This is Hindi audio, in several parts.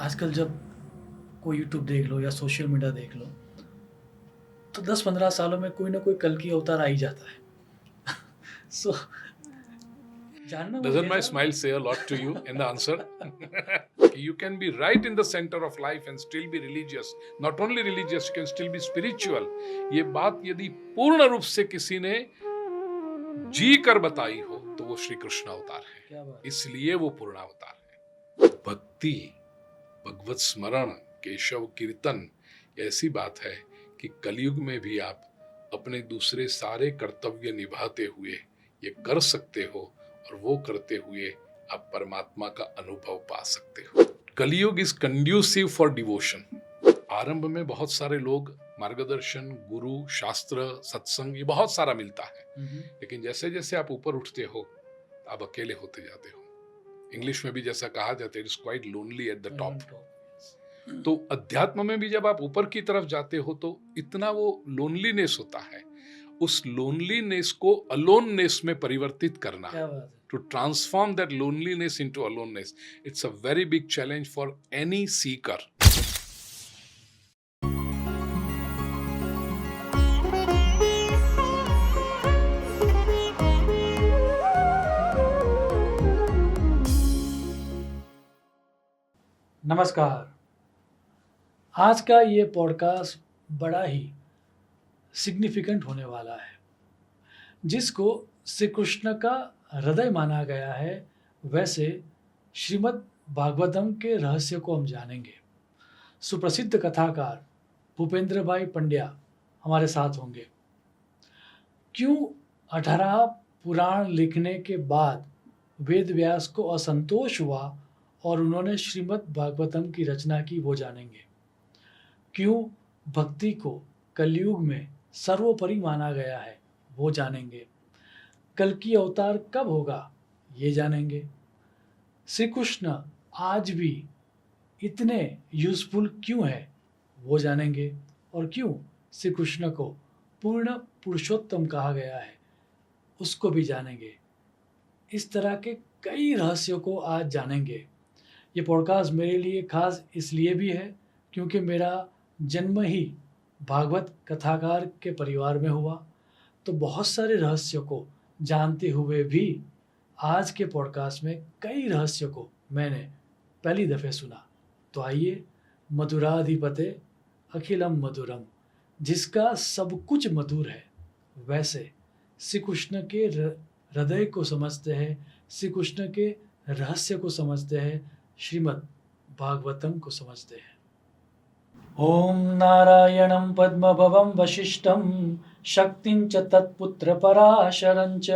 आजकल जब कोई यूट्यूब देख लो या सोशल मीडिया देख लो, तो 10-15 सालों में कोई ना कोई कल्कि अवतार आ ही जाता है। सो जानना मुझे Doesn't ये my था। smile say a lot to you in the answer? You can be right in the center of life and still be religious. Not only religious, you can still be spiritual. ये बात यदि पूर्ण रूप से किसी ने जी कर बताई हो तो वो श्री कृष्ण अवतार क्या है, बात है। इसलिए वो पूर्ण अवतार है। भक्ति, भगवत स्मरण, केशव कीर्तन ऐसी बात है कि कलयुग में भी आप अपने दूसरे सारे कर्तव्य निभाते हुए ये कर सकते हो और वो करते हुए आप परमात्मा का अनुभव पा सकते हो। कलयुग इज कंड्यूसिव फॉर डिवोशन। आरंभ में बहुत सारे लोग मार्गदर्शन, गुरु, शास्त्र, सत्संग ये बहुत सारा मिलता है, लेकिन जैसे जैसे आप ऊपर उठते हो आप अकेले होते जाते हो। इंग्लिश में भी जैसा कहा जाता है, it is quite lonely at the top. तो अध्यात्म में भी जब आप ऊपर की तरफ जाते हो तो इतना वो लोनलीनेस होता है, उस लोनलीनेस को अलोननेस में परिवर्तित करना, क्या बात है। to transform that loneliness into aloneness, it's a very big challenge for any seeker. नमस्कार। आज का ये पॉडकास्ट बड़ा ही सिग्निफिकेंट होने वाला है, जिसको श्री कृष्ण का हृदय माना गया है। वैसे श्रीमद् भागवतम के रहस्य को हम जानेंगे। सुप्रसिद्ध कथाकार भूपेंद्र भाई पंड्या हमारे साथ होंगे। क्यों 18 पुराण लिखने के बाद वेद व्यास को असंतोष हुआ और उन्होंने श्रीमद् भागवतम की रचना की, वो जानेंगे। क्यों भक्ति को कलयुग में सर्वोपरि माना गया है, वो जानेंगे। कल की अवतार कब होगा, ये जानेंगे। श्री कृष्ण आज भी इतने यूजफुल क्यों है, वो जानेंगे। और क्यों श्री कृष्ण को पूर्ण पुरुषोत्तम कहा गया है, उसको भी जानेंगे। इस तरह के कई रहस्यों को आज जानेंगे। ये पॉडकास्ट मेरे लिए खास इसलिए भी है क्योंकि मेरा जन्म ही भागवत कथाकार के परिवार में हुआ। तो बहुत सारे रहस्यों को जानते हुए भी आज के पॉडकास्ट में कई रहस्यों को मैंने पहली दफ़े सुना। तो आइए, मधुराधिपते अखिलम मधुरम, जिसका सब कुछ मधुर है, वैसे श्री कृष्ण के हृदय को समझते हैं, श्री कृष्ण के रहस्य को समझते हैं, श्रीमद् भागवतम को समझते हैं। ओम नारायणं पद्मभवं वसिष्ठं शक्तिं च तत्पुत्र पराशरं च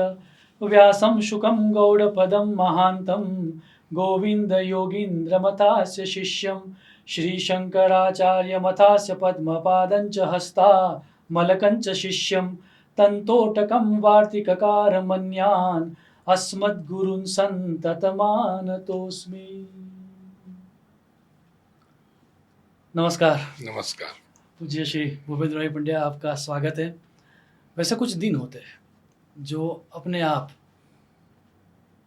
व्यासं शुकं गौडपदं महान्तं गोविन्द योगीन्द्रमथास्य शिष्यं श्रीशङ्कराचार्यमथास्य पद्मपादं च हस्तामलकं च शिष्यं तन्तोटकं वार्तिककारमन्यान् अस्मद्गुरून् सन्ततमानतोऽस्मि। नमस्कार। नमस्कार। पूज्य श्री भूपेंद्र भाई पंड्या, आपका स्वागत है। वैसे कुछ दिन होते हैं जो अपने आप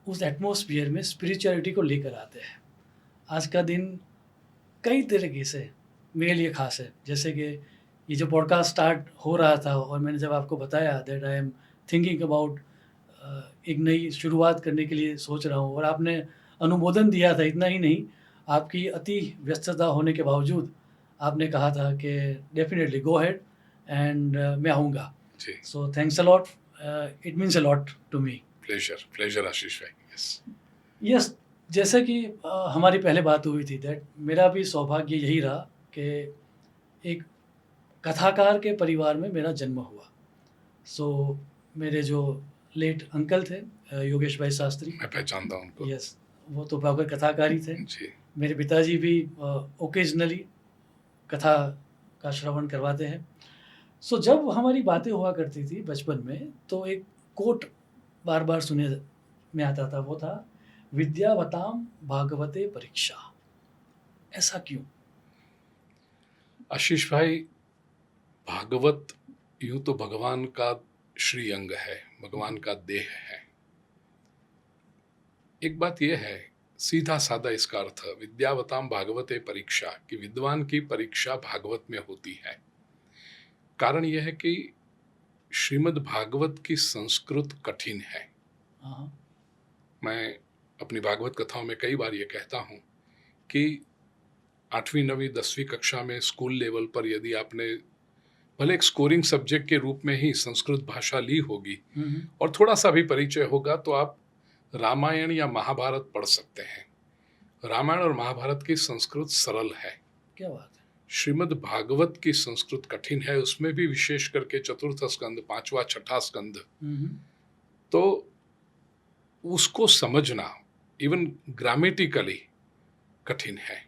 उस एटमॉस्फेयर में स्पिरिचुअलिटी को लेकर आते हैं। आज का दिन कई तरीके से मेरे लिए खास है। जैसे कि ये जो पॉडकास्ट स्टार्ट हो रहा था और मैंने जब आपको बताया that I am thinking about एक नई शुरुआत करने के लिए सोच रहा हूँ, और आपने अनुमोदन दिया था। इतना ही नहीं, आपकी अति व्यस्तता होने के बावजूद आपने कहा था कि डेफिनेटली गो अहेड एंड मैं आऊँगा। So thanks a lot, it means a lot to me. Pleasure Ashish भाई। यस, जैसे कि हमारी पहले बात हुई थी दैट मेरा भी सौभाग्य यही रहा कि एक कथाकार के परिवार में मेरा जन्म हुआ। सो मेरे जो लेट अंकल थे योगेश भाई शास्त्री, मैं पहचानता हूं उनको। यस, वो तो भागवत कथाकार ही थे जी। मेरे पिताजी भी ओकेजनली कथा का श्रवण करवाते हैं। सो जब हमारी बातें हुआ करती थी बचपन में, तो एक कोट बार बार सुने में आता था, वो था विद्यावताम भागवते परीक्षा। ऐसा क्यों? आशीष भाई, भागवत यूं तो भगवान का श्री अंग है, भगवान का देह है। एक बात यह है, सीधा साधा इसका अर्थ विद्यावताम भागवते परीक्षा, कि विद्वान की परीक्षा भागवत में होती है। कारण यह है कि श्रीमद् भागवत की संस्कृत कठिन है। हाँ, मैं अपनी भागवत कथाओं में कई बार ये कहता हूँ कि 8वीं 9वीं 10वीं कक्षा में स्कूल लेवल पर यदि आपने भले एक स्कोरिंग सब्जेक्ट के रूप में ही संस्कृत भाषा ली होगी और थोड़ा सा भी परिचय होगा तो आप रामायण या महाभारत पढ़ सकते हैं। रामायण और महाभारत की संस्कृत सरल है। क्या बात है। श्रीमद् भागवत की संस्कृत कठिन है, उसमें भी विशेष करके चतुर्थ स्कंद, पांचवा छठा स्कंद, तो उसको समझना इवन ग्रामेटिकली कठिन है।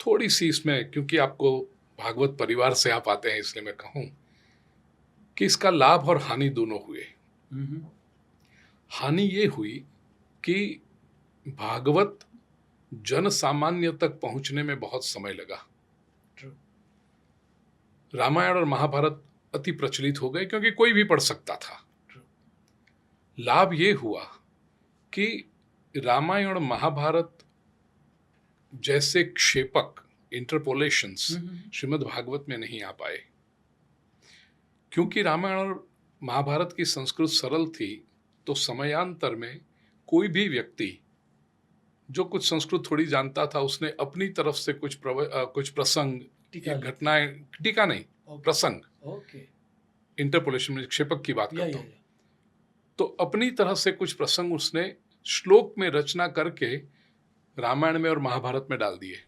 थोड़ी सी इसमें, क्योंकि आपको भागवत परिवार से आप आते हैं इसलिए मैं कहूं कि इसका लाभ और हानि दोनों हुए। हानि ये हुई कि भागवत जन सामान्य तक पहुंचने में बहुत समय लगा। रामायण और महाभारत अति प्रचलित हो गए क्योंकि कोई भी पढ़ सकता था। लाभ ये हुआ कि रामायण और महाभारत जैसे क्षेपक इंटरपोलेशंस श्रीमद् भागवत में नहीं आ पाए। क्योंकि रामायण और महाभारत की संस्कृत सरल थी तो समयांतर में कोई भी व्यक्ति जो कुछ संस्कृत थोड़ी जानता था उसने अपनी तरफ से कुछ प्रसंग, घटनाएं, टीका नहीं, प्रसंग, इंटरपोलेशन में क्षेपक की बात करता हूं, तो अपनी तरह से कुछ प्रसंग उसने श्लोक में रचना करके रामायण में और महाभारत में डाल दिए।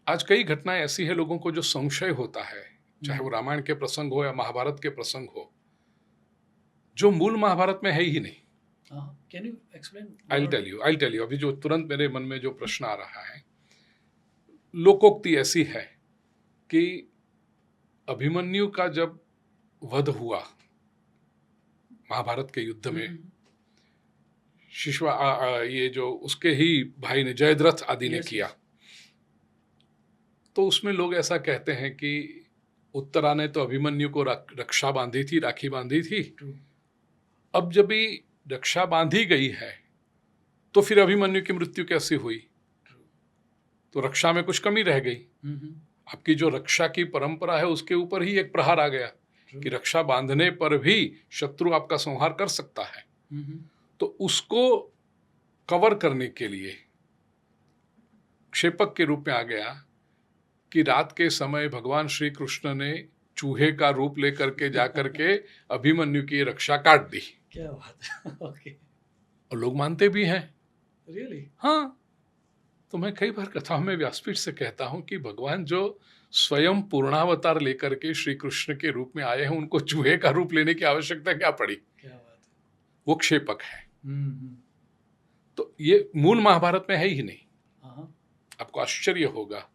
आज कई घटनाएं ऐसी है लोगों को जो संशय होता है, चाहे वो रामायण के प्रसंग हो या महाभारत के प्रसंग हो, जो मूल महाभारत में है ही नहीं। Can you explain? I'll tell you. अभी जो तुरंत मेरे मन में जो प्रश्न आ रहा है, लोकोक्ति ऐसी है कि अभिमन्यु का जब वध हुआ महाभारत के युद्ध में, ये जो उसके ही भाई ने, जयद्रथ आदि ने किया, तो उसमें लोग ऐसा कहते हैं कि उत्तरा ने तो अभिमन्यु को रक्षा बांधी थी, राखी बांधी थी। अब जब भी रक्षा बांधी गई है तो फिर अभिमन्यु की मृत्यु कैसे हुई? तो रक्षा में कुछ कमी रह गई। आपकी जो रक्षा की परंपरा है उसके ऊपर ही एक प्रहार आ गया कि रक्षा बांधने पर भी शत्रु आपका संहार कर सकता है। तो उसको कवर करने के लिए क्षेपक के रूप में आ गया कि रात के समय भगवान श्री कृष्ण ने चूहे का रूप लेकर के जाकर के अभिमन्यु की रक्षा काट दी। क्या बात है। और लोग मानते भी हैं। Really? हाँ, तो मैं कई बार कथाओं में व्यासपीठ से कहता हूं कि भगवान जो स्वयं पूर्णावतार लेकर के श्री कृष्ण के रूप में आए हैं, उनको चूहे का रूप लेने की आवश्यकता क्या पड़ी? क्या बात है। वो क्षेपक है। तो ये मूल महाभारत में है ही नहीं। आपको आश्चर्य होगा,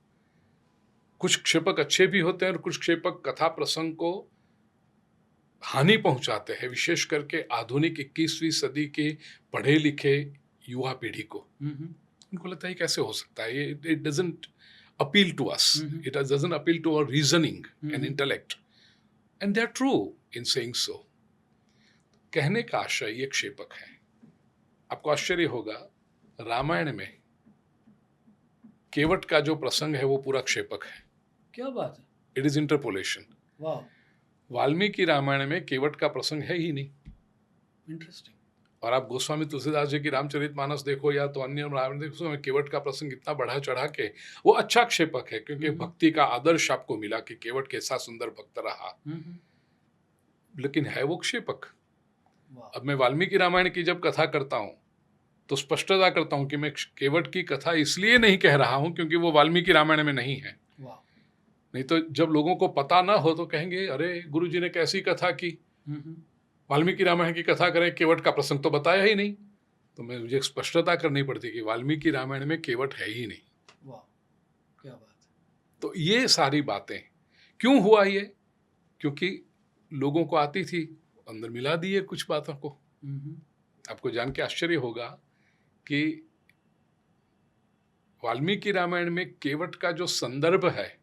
कुछ क्षेपक अच्छे भी होते हैं और कुछ क्षेपक कथा प्रसंग को हानि पहुंचाते हैं, विशेष करके आधुनिक 21वीं सदी के पढ़े लिखे युवा पीढ़ी को। उनको लगता है कैसे हो सकता है, ये it doesn't appeal to us, it doesn't appeal to our reasoning and intellect, and they are true in saying so. कहने का आशय ये क्षेपक है। आपको आश्चर्य होगा, रामायण में केवट का जो प्रसंग है वो पूरा क्षेपक है। क्या बात है। It is interpolation. वाह। वाल्मीकि रामायण में केवट का प्रसंग है ही नहीं। इंटरेस्टिंग। और आप गोस्वामी तुलसीदास जी की रामचरितमानस देखो या तो अन्य रामायण देखो, उसमें केवट का प्रसंग इतना बढ़ा चढ़ा के, वो अच्छा क्षेपक है क्योंकि भक्ति का आदर्श आपको मिला कि केवट कैसा सुंदर भक्त रहा, लेकिन है वो क्षेपक। अब मैं वाल्मीकि रामायण की जब कथा करता हूं तो स्पष्टता करता हूं कि मैं केवट की कथा इसलिए नहीं कह रहा हूं क्योंकि वो वाल्मीकि रामायण में नहीं है। नहीं तो जब लोगों को पता ना हो तो कहेंगे अरे गुरुजी ने कैसी कथा की, वाल्मीकि रामायण की कथा करें, केवट का प्रसंग तो बताया ही नहीं। तो मुझे स्पष्टता करनी पड़ती कि वाल्मीकि रामायण में केवट है ही नहीं। वाह, क्या बात है। तो ये सारी बातें क्यों हुआ ये? क्योंकि लोगों को आती थी, अंदर मिला दिए कुछ बातों को। आपको जान के आश्चर्य होगा कि वाल्मीकि रामायण में केवट का जो संदर्भ है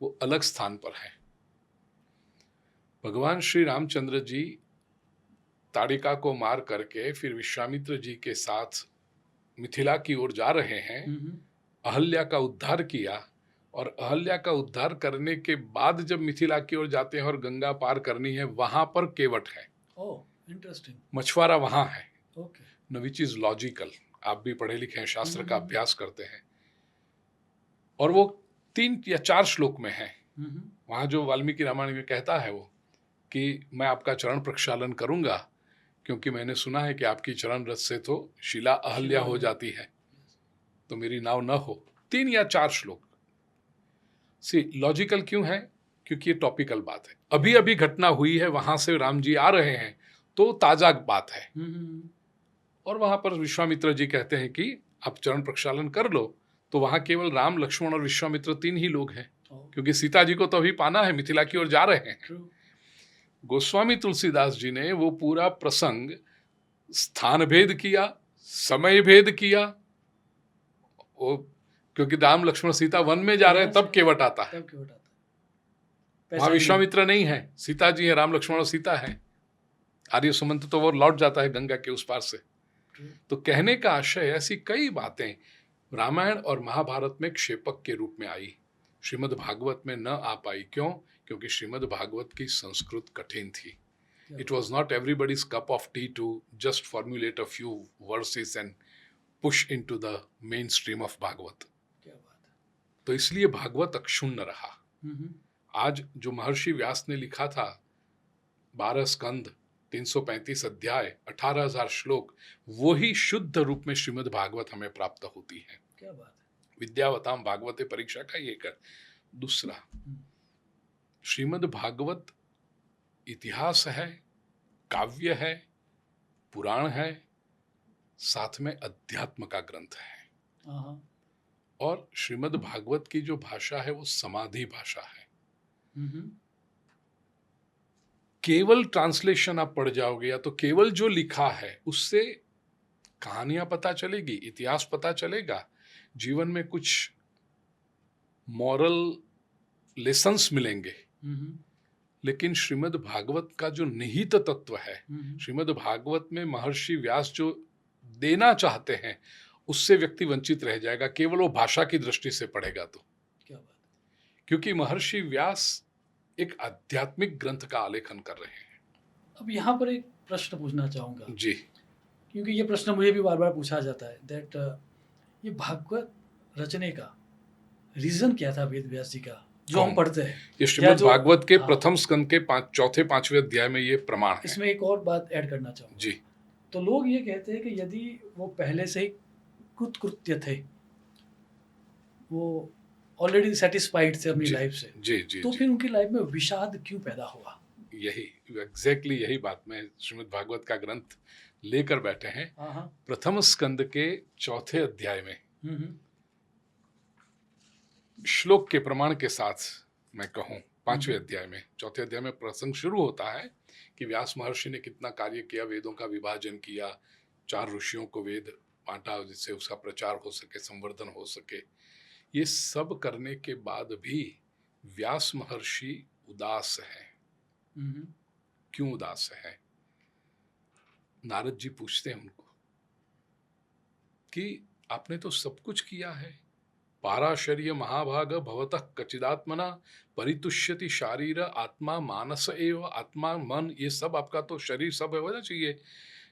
वो अलग स्थान पर है। भगवान श्री रामचंद्र जी ताड़िका को मार करके फिर विश्वामित्र जी के साथ मिथिला की ओर जा रहे हैं, अहल्या का उद्धार किया, और अहल्या का उद्धार करने के बाद जब मिथिला की ओर जाते हैं और गंगा पार करनी है, वहां पर केवट है। ओह, इंटरेस्टिंग। मछुआरा वहां है, ओके। न विच इज लॉजिकल। आप भी पढ़े लिखे हैं, शास्त्र का अभ्यास करते हैं, और वो 3 या 4 श्लोक में है। वहां जो वाल्मीकि रामायण में कहता है वो कि मैं आपका चरण प्रक्षालन करूंगा, क्योंकि मैंने सुना है कि आपकी चरण रस से तो शिला अहल्या हो जाती है, तो मेरी नाव न हो। 3 या 4 श्लोक। लॉजिकल क्यों है? क्योंकि ये टॉपिकल बात है, अभी अभी घटना हुई है, वहां से राम जी आ रहे हैं, तो ताजा बात है। और वहां पर विश्वामित्र जी कहते हैं कि आप चरण प्रक्षालन कर लो, तो वहां केवल राम, लक्ष्मण और विश्वामित्र 3 ही लोग हैं, क्योंकि सीता जी को तो अभी पाना है, मिथिला की ओर जा रहे हैं। गोस्वामी तुलसीदास जी ने वो पूरा प्रसंग स्थान भेद किया, समय भेद किया, वो क्योंकि राम, लक्ष्मण, सीता वन में जा रहे हैं, तब केवट आता है। वहां विश्वामित्र नहीं है, सीता जी है, राम, लक्ष्मण और सीता है। आर्य सुमंत तो वो लौट जाता है गंगा के उस पार से। तो कहने का आशय, ऐसी कई बातें रामायण और महाभारत में क्षेपक के रूप में आई, श्रीमद् भागवत में न आ पाई। क्यों? क्योंकि श्रीमद् भागवत की संस्कृत कठिन थी। It was not everybody's cup of tea to just formulate a few verses and push into the mainstream of Bhagavat. तो इसलिए भागवत अक्षुण्ण रहा। आज जो महर्षि व्यास ने लिखा था, 12 स्कंद, 335 अध्याय, 18,000 श्लोक, वो ही शुद्ध रूप में श्रीमद् भागवत हमें प्राप्त होती है। क्या बात है। विद्यावताम भागवते परीक्षा का ये कर। दूसरा, श्रीमद् भागवत इतिहास है, काव्य है, पुराण है, साथ में अध्यात्म का ग्रंथ है। और श्रीमद् भागवत की जो भाषा है वो समाधि भाषा है। केवल ट्रांसलेशन आप पढ़ जाओगे या तो केवल जो लिखा है उससे कहानियां पता चलेगी, इतिहास पता चलेगा, जीवन में कुछ मॉरल लेसन्स मिलेंगे। लेकिन श्रीमद् भागवत का जो निहित तत्व है, श्रीमद् भागवत में महर्षि व्यास जो देना चाहते हैं उससे व्यक्ति वंचित रह जाएगा, केवल वो भाषा की दृष्टि से पढ़ेगा तो। क्या बात। क्योंकि महर्षि व्यास एक आध्यात्मिक ग्रंथ का आलेखन कर रहे हैं। अब यहाँ पर एक प्रश्न पूछना चाहूंगा जी, क्योंकि ये प्रश्न मुझे भी बार बार पूछा जाता है, दैट ये भागवत रचने का रीजन क्या था वेद व्यास जी का, जो हम पढ़ते हैं। ये श्रीमद् भागवत के प्रथम स्कंद के 4-5वें अध्याय में ये प्रमाण है। इसमें एक और बात ऐड करना चाहूंगा जी। तो लोग ये कहते हैं कि यदि वो पहले से ही कृतकृत्य थे, वो ऑलरेडी सेटिस्फाइड थे अपनी लाइफ से, जी, तो फिर उनकी लाइफ में विषाद क्यों पैदा हुआ? यही एग्जैक्टली यही बात में श्रीमद् भागवत का ग्रंथ लेकर बैठे हैं। प्रथम स्कंद के 4थे अध्याय में श्लोक के प्रमाण के साथ मैं कहूं, 5वें अध्याय में, 4थे अध्याय में प्रसंग शुरू होता है कि व्यास महर्षि ने कितना कार्य किया, वेदों का विभाजन किया, 4 ऋषियों को वेद बांटा जिससे उसका प्रचार हो सके, संवर्धन हो सके। ये सब करने के बाद भी व्यास महर्षि उदास है। क्यों उदास है? नारद जी पूछते हैं उनको कि आपने तो सब कुछ किया है, पाराशर्य महाभाग भवतः कचिदात्मना परितुष्यति शारीर आत्मा मानस एव, आत्मा मन ये सब आपका तो शरीर सब होना चाहिए।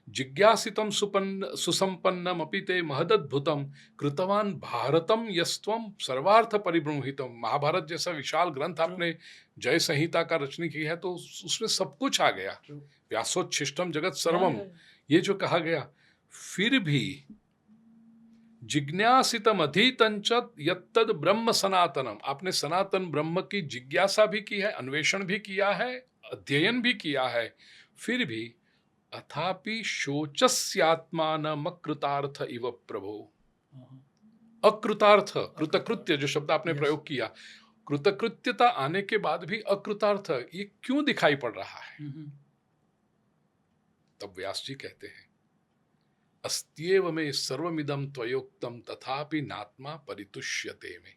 जिज्ञासितम सुसंपन्नम अपि ते महदद्भुतम कृतवान भारतम यस्त्वम सर्वार्थ परिब्रह्मितम। महाभारत जैसा विशाल ग्रंथ आपने जय संहिता का रचना की है, तो उसमें सब कुछ आ गया। व्यासोच्छिष्टम जगत सर्वम, ये जो कहा गया, फिर भी जिज्ञासितम अधीतंच यत्तद ब्रह्म सनातनम, आपने सनातन ब्रह्म की जिज्ञासा भी की है, अन्वेषण भी किया है, अध्ययन भी किया है, फिर भी अथापि शोचस्यात्मानमकृतार्थ इव प्रभो। अकृतार्थ, कृतकृत्य जो शब्द आपने प्रयोग किया, कृतकृत्यता आने के बाद भी अकृतार्थ, ये क्यों दिखाई पड़ रहा है? तब व्यास जी कहते हैं, अस्त्येव में सर्वमिदं त्वयोक्तम तथापि नात्मा परितुष्यते में।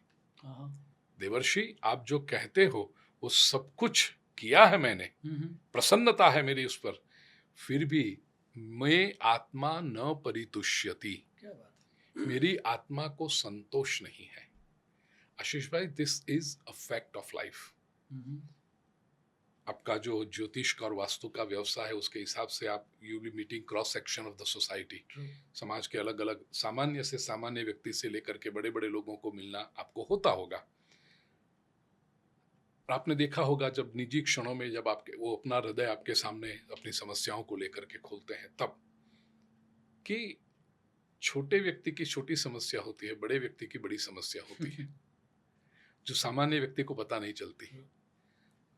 देवर्षि, आप जो कहते हो वो सब कुछ किया है मैंने, प्रसन्नता है मेरी उस पर, फिर भी मैं आत्मा न परितुष्यति, क्या बात है। मेरी आत्मा को संतोष नहीं है। आशीष भाई, this is a fact of life. Hmm, आपका जो ज्योतिष का और वास्तु का व्यवसाय है, उसके हिसाब से आप you be meeting cross section of the society. True. समाज के अलग अलग सामान्य से सामान्य व्यक्ति से लेकर के बड़े बड़े लोगों को मिलना आपको होता होगा। आपने देखा होगा जब निजी क्षणों में जब आपके वो अपना हृदय आपके सामने अपनी समस्याओं को लेकर के खोलते हैं, तब कि छोटे व्यक्ति की छोटी समस्या होती है, बड़े व्यक्ति की बड़ी समस्या होती है, जो सामान्य व्यक्ति को पता नहीं चलती।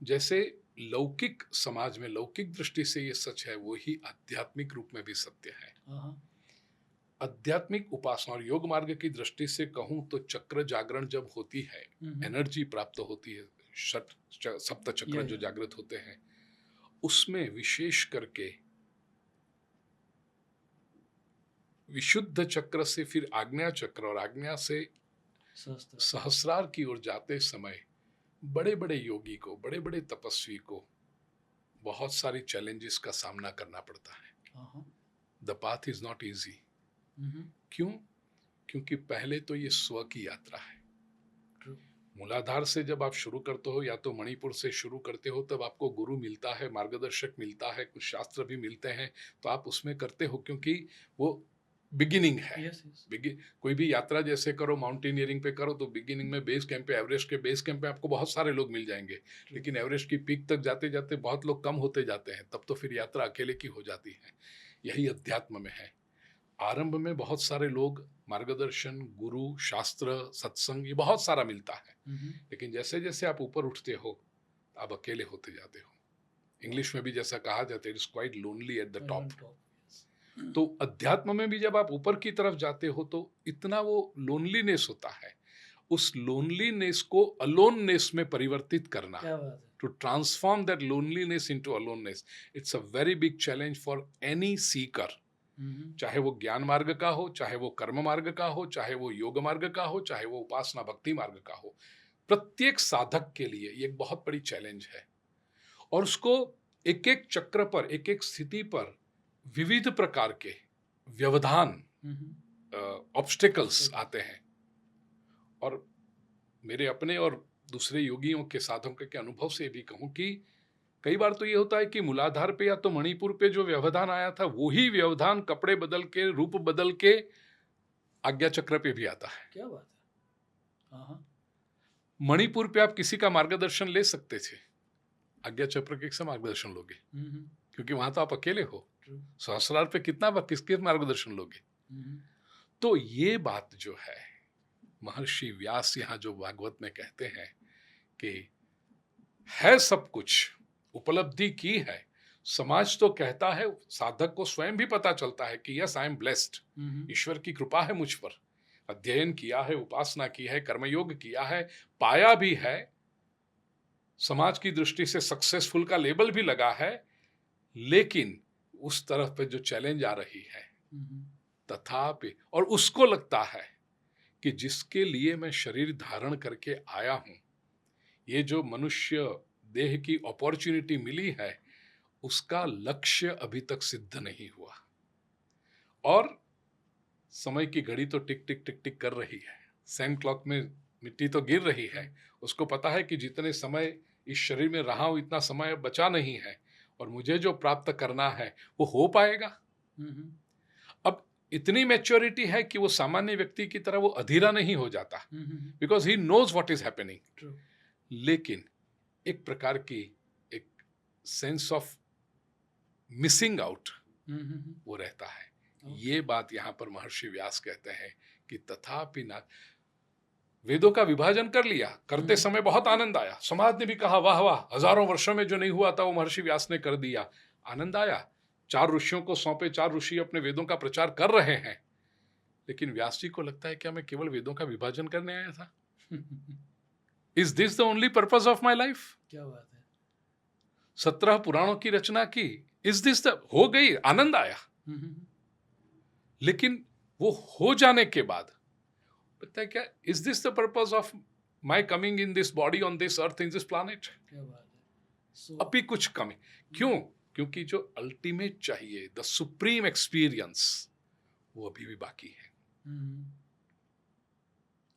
जैसे लौकिक समाज में लौकिक दृष्टि से ये सच है, वही आध्यात्मिक रूप में भी सत्य है। हाँ, आध्यात्मिक उपासना और योग मार्ग की दृष्टि से कहूं तो चक्र जागरण जब होती है, एनर्जी प्राप्त होती है, सप्त चक्र जो जागृत होते हैं, उसमें विशेष करके विशुद्ध चक्र से फिर आज्ञा चक्र और आज्ञा से सहस्रार की ओर जाते समय बड़े बड़े योगी को, बड़े बड़े तपस्वी को बहुत सारी चैलेंजेस का सामना करना पड़ता है। The path is not easy. क्यों? क्योंकि पहले तो ये स्व की यात्रा है। मूलाधार से जब आप शुरू करते हो, या तो मणिपुर से शुरू करते हो, तब आपको गुरु मिलता है, मार्गदर्शक मिलता है, कुछ शास्त्र भी मिलते हैं, तो आप उसमें करते हो क्योंकि वो बिगिनिंग है। कोई भी यात्रा जैसे करो, माउंटेनियरिंग पे करो, तो बिगिनिंग में बेस कैंप पे, एवरेस्ट के बेस कैंप पे आपको बहुत सारे लोग मिल जाएंगे, लेकिन एवरेस्ट की पीक तक जाते जाते बहुत लोग कम होते जाते हैं, तब तो फिर यात्रा अकेले की हो जाती है। यही अध्यात्म में है। आरंभ में बहुत सारे लोग, मार्गदर्शन, गुरु, शास्त्र, सत्संग, ये बहुत सारा मिलता है, लेकिन जैसे जैसे आप ऊपर उठते हो आप अकेले होते जाते हो। इंग्लिश में भी जैसा कहा जाता है, it is quite lonely at the top. तो अध्यात्म में भी जब आप ऊपर की तरफ जाते हो तो इतना वो लोनलीनेस होता है, उस लोनलीनेस को अलोननेस में परिवर्तित करना, to transform that loneliness into aloneness, it's a very big challenge for any seeker. चाहे वो ज्ञान मार्ग का हो, चाहे वो कर्म मार्ग का हो, चाहे वो योग मार्ग का हो, चाहे वो उपासना भक्ति मार्ग का हो, प्रत्येक साधक के लिए ये एक बहुत बड़ी चैलेंज है। और उसको एक एक चक्र पर, एक एक स्थिति पर विविध प्रकार के व्यवधान, ऑब्स्टेकल्स आते हैं। और मेरे अपने और दूसरे योगियों के साधकों के अनुभव से भी कहूं कि कई बार तो ये होता है कि मूलाधार पे या तो मणिपुर पे जो व्यवधान आया था, वही व्यवधान कपड़े बदल के, रूप बदल के आज्ञा चक्र पे भी आता है। क्या बात है। हाँ। मणिपुर पे आप किसी का मार्गदर्शन ले सकते थे, आज्ञा चक्र के से मार्गदर्शन लोगे, क्योंकि वहां तो आप अकेले हो। सहस्रार पे कितना किसके मार्गदर्शन लोगे? तो ये बात जो है, महर्षि व्यास यहां जो भागवत में कहते हैं कि है सब कुछ, उपलब्धि की है, समाज तो कहता है, साधक को स्वयं भी पता चलता है कि यस आई एम ब्लेस्ड, ईश्वर की कृपा है मुझ पर, अध्ययन किया है, उपासना की है, कर्मयोग किया है, पाया भी है, समाज की दृष्टि से सक्सेसफुल का लेबल भी लगा है, लेकिन उस तरफ पे जो चैलेंज आ रही है, तथापि, और उसको लगता है कि जिसके लिए मैं शरीर धारण करके आया हूं, ये जो मनुष्य देह की अपॉर्चुनिटी मिली है, उसका लक्ष्य अभी तक सिद्ध नहीं हुआ, और समय की घड़ी तो टिक टिक टिक टिक कर रही है, सैंड क्लॉक में मिट्टी तो गिर रही है, उसको पता है कि जितने समय इस शरीर में रहा हूं, इतना समय बचा नहीं है, और मुझे जो प्राप्त करना है वो हो पाएगा। अब इतनी मैच्योरिटी है कि वो सामान्य व्यक्ति की तरह वो अधीरा नहीं हो जाता, because he knows what is happening. लेकिन एक प्रकार की एक सेंस ऑफ मिसिंग आउट वो रहता है। ये बात यहां पर महर्षि व्यास कहते हैं कि तथापि ना, वेदों का विभाजन कर लिया, करते समय बहुत आनंद आया, समाज ने भी कहा वाह वाह, हजारों वर्षों में जो नहीं हुआ था वो महर्षि व्यास ने कर दिया, आनंद आया, 4 ऋषियों को सौंपे, 4 ऋषि अपने वेदों का प्रचार कर रहे हैं, लेकिन व्यास जी को लगता है क्या मैं केवल वेदों का विभाजन करने आया था? Is this the only purpose of my life? क्या बात है। 17 पुराणों की रचना की, इज दिस द, हो गई, आनंद आया, लेकिन वो हो जाने के बाद पता है क्या, is this the purpose of my coming in this body on this earth in this planet? क्या बात है। अभी कुछ कमी क्यों? क्योंकि जो अल्टीमेट चाहिए, द सुप्रीम एक्सपीरियंस, वो अभी भी बाकी है। हम्म,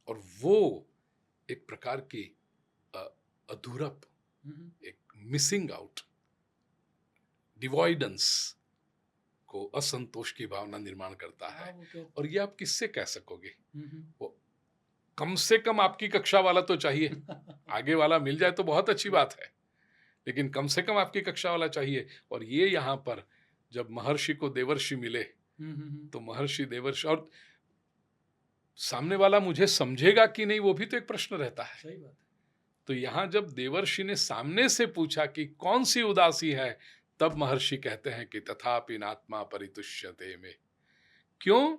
और वो एक प्रकार की अधूरप, हम्म, एक मिसिंग आउट, डिवॉइडेंस को, असंतोष की भावना निर्माण करता हाँ, है। वो क्या। और ये आप किससे कह सकोगे? हम्म, वो कम से कम आपकी कक्षा वाला तो चाहिए। आगे वाला मिल जाए तो बहुत अच्छी बात है, लेकिन कम से कम आपकी कक्षा वाला चाहिए। और ये यहाँ पर जब महर्षि को देवर्षि मिले, तो महर्षि देवर्षि, और सामने वाला मुझे समझेगा कि नहीं वो भी तो एक प्रश्न रहता है। सही बात है। तो यहां जब देवर्षि ने सामने से पूछा कि कौन सी उदासी है, तब महर्षि कहते हैं कि तथापि नात्मा परितुष्यते में। क्यों?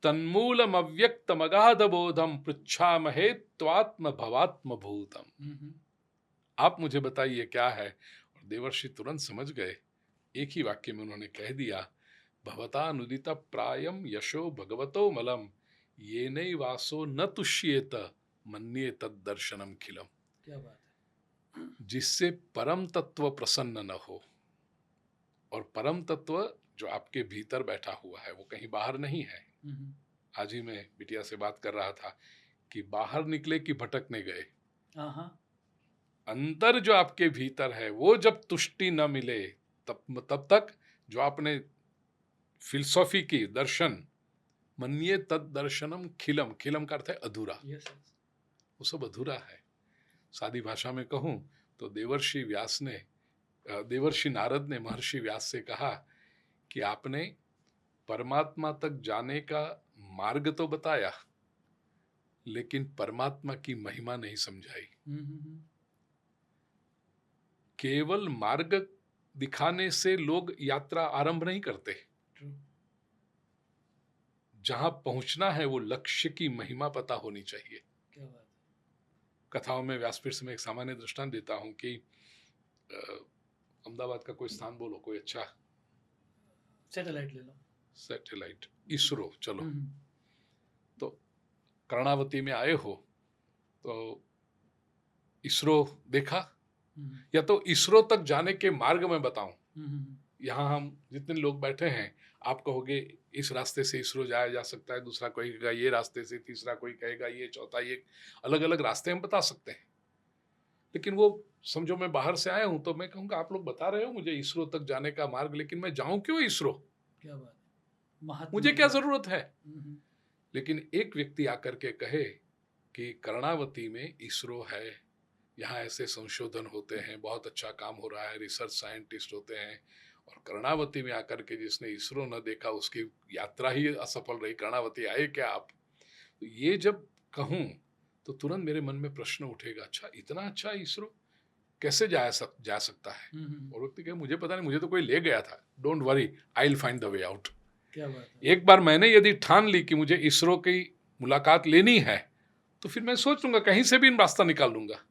तन्मूलम अव्यक्तम अगाध बोधम पृच्छामहे त्वात्म भवात्म भूतम। आप मुझे बताइए क्या है। और देवर्षि तुरंत समझ गए, एक ही वाक्य में उन्होंने कह दिया, भवता नुदित प्रायम यशो भगवतो मलम ये नई वासो न तुष्येत मन्ये तद दर्शनम खिलम। क्या बात है। जिससे परम तत्व प्रसन्न न हो। और परम तत्व जो आपके भीतर बैठा हुआ है वो कहीं बाहर नहीं है। आज ही मैं बिटिया से बात कर रहा था कि बाहर निकले कि भटकने गए। हाँ, अंदर जो आपके भीतर है वो जब तुष्टि न मिले, तब तक जो आपने फिलसॉफी की, दर्शन, मन्ये तद दर्शनम खिलम, खिलम का अर्थ है अधूरा, यस, वो सब अधूरा है। सादी भाषा में कहूं तो देवर्षि नारद ने महर्षि व्यास से कहा कि आपने परमात्मा तक जाने का मार्ग तो बताया, लेकिन परमात्मा की महिमा नहीं समझाई। केवल मार्ग दिखाने से लोग यात्रा आरंभ नहीं करते। जहां पहुंचना है वो लक्ष्य की महिमा पता होनी चाहिए। क्या बात है। कथाओं में, व्यासपीठ से मैं एक सामान्य दृष्टांत देता हूं कि अहमदाबाद का कोई स्थान बोलो, कोई अच्छा सैटेलाइट ले लो। सैटेलाइट, इसरो, चलो। तो कर्णावती में आए हो तो इसरो देखा, या तो इसरो तक जाने के मार्ग में बताऊं। यहाँ हम जितने लोग बैठे हैं, आप कहोगे इस रास्ते से इसरो जाया जा सकता है, दूसरा कोई कहेगा ये रास्ते से, तीसरा कोई कहेगा ये, चौथा ये, अलग अलग रास्ते हम बता सकते हैं। लेकिन वो समझो मैं बाहर से आया हूं तो मैं कहूंगा आप लोग बता रहे हो मुझे इसरो तक जाने का मार्ग, लेकिन मैं जाऊं क्यों इसरो? क्या बात है। महात्मा मुझे क्या जरूरत है? हम्म, लेकिन एक व्यक्ति आकर के कहे कि कर्णावती में इसरो है, यहाँ ऐसे संशोधन होते हैं, बहुत अच्छा काम हो रहा है, रिसर्च साइंटिस्ट होते हैं, और कर्णावती में आकर के जिसने इसरो न देखा उसकी यात्रा ही असफल रही, कर्णावती आए क्या आप? तो ये जब कहूं तो तुरंत मेरे मन में प्रश्न उठेगा, अच्छा इतना अच्छा इसरो कैसे जा सकता है? और व्यक्ति कहे मुझे पता नहीं, मुझे तो कोई ले गया था, don't worry I will find the way out. क्या बात है। एक बार मैंने यदि ठान ली कि मुझे इसरो की मुलाकात लेनी है, तो फिर मैं सोच लूंगा कहीं से भी रास्ता निकाल लूंगा।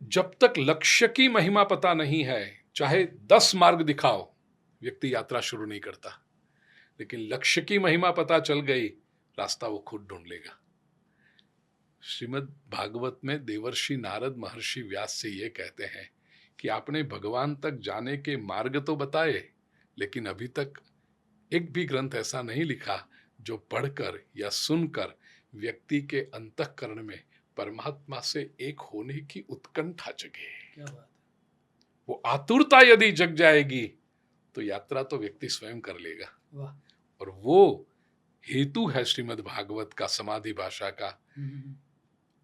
जब तक लक्ष्य की महिमा पता नहीं है, चाहे 10 मार्ग दिखाओ, व्यक्ति यात्रा शुरू नहीं करता। लेकिन लक्ष्य की महिमा पता चल गई, रास्ता वो खुद ढूंढ लेगा। श्रीमद् भागवत में देवर्षि नारद महर्षि व्यास से ये कहते हैं कि आपने भगवान तक जाने के मार्ग तो बताए, लेकिन अभी तक एक भी ग्रंथ ऐसा नहीं लिखा जो पढ़कर या सुनकर व्यक्ति के अंतःकरण में परमात्मा से एक होने की उत्कंठा जगे। क्या बात है। वो आतुरता यदि जग जाएगी तो यात्रा तो व्यक्ति स्वयं कर लेगा। वाह। और वो हेतु है श्रीमद् भागवत का, समाधि भाषा का,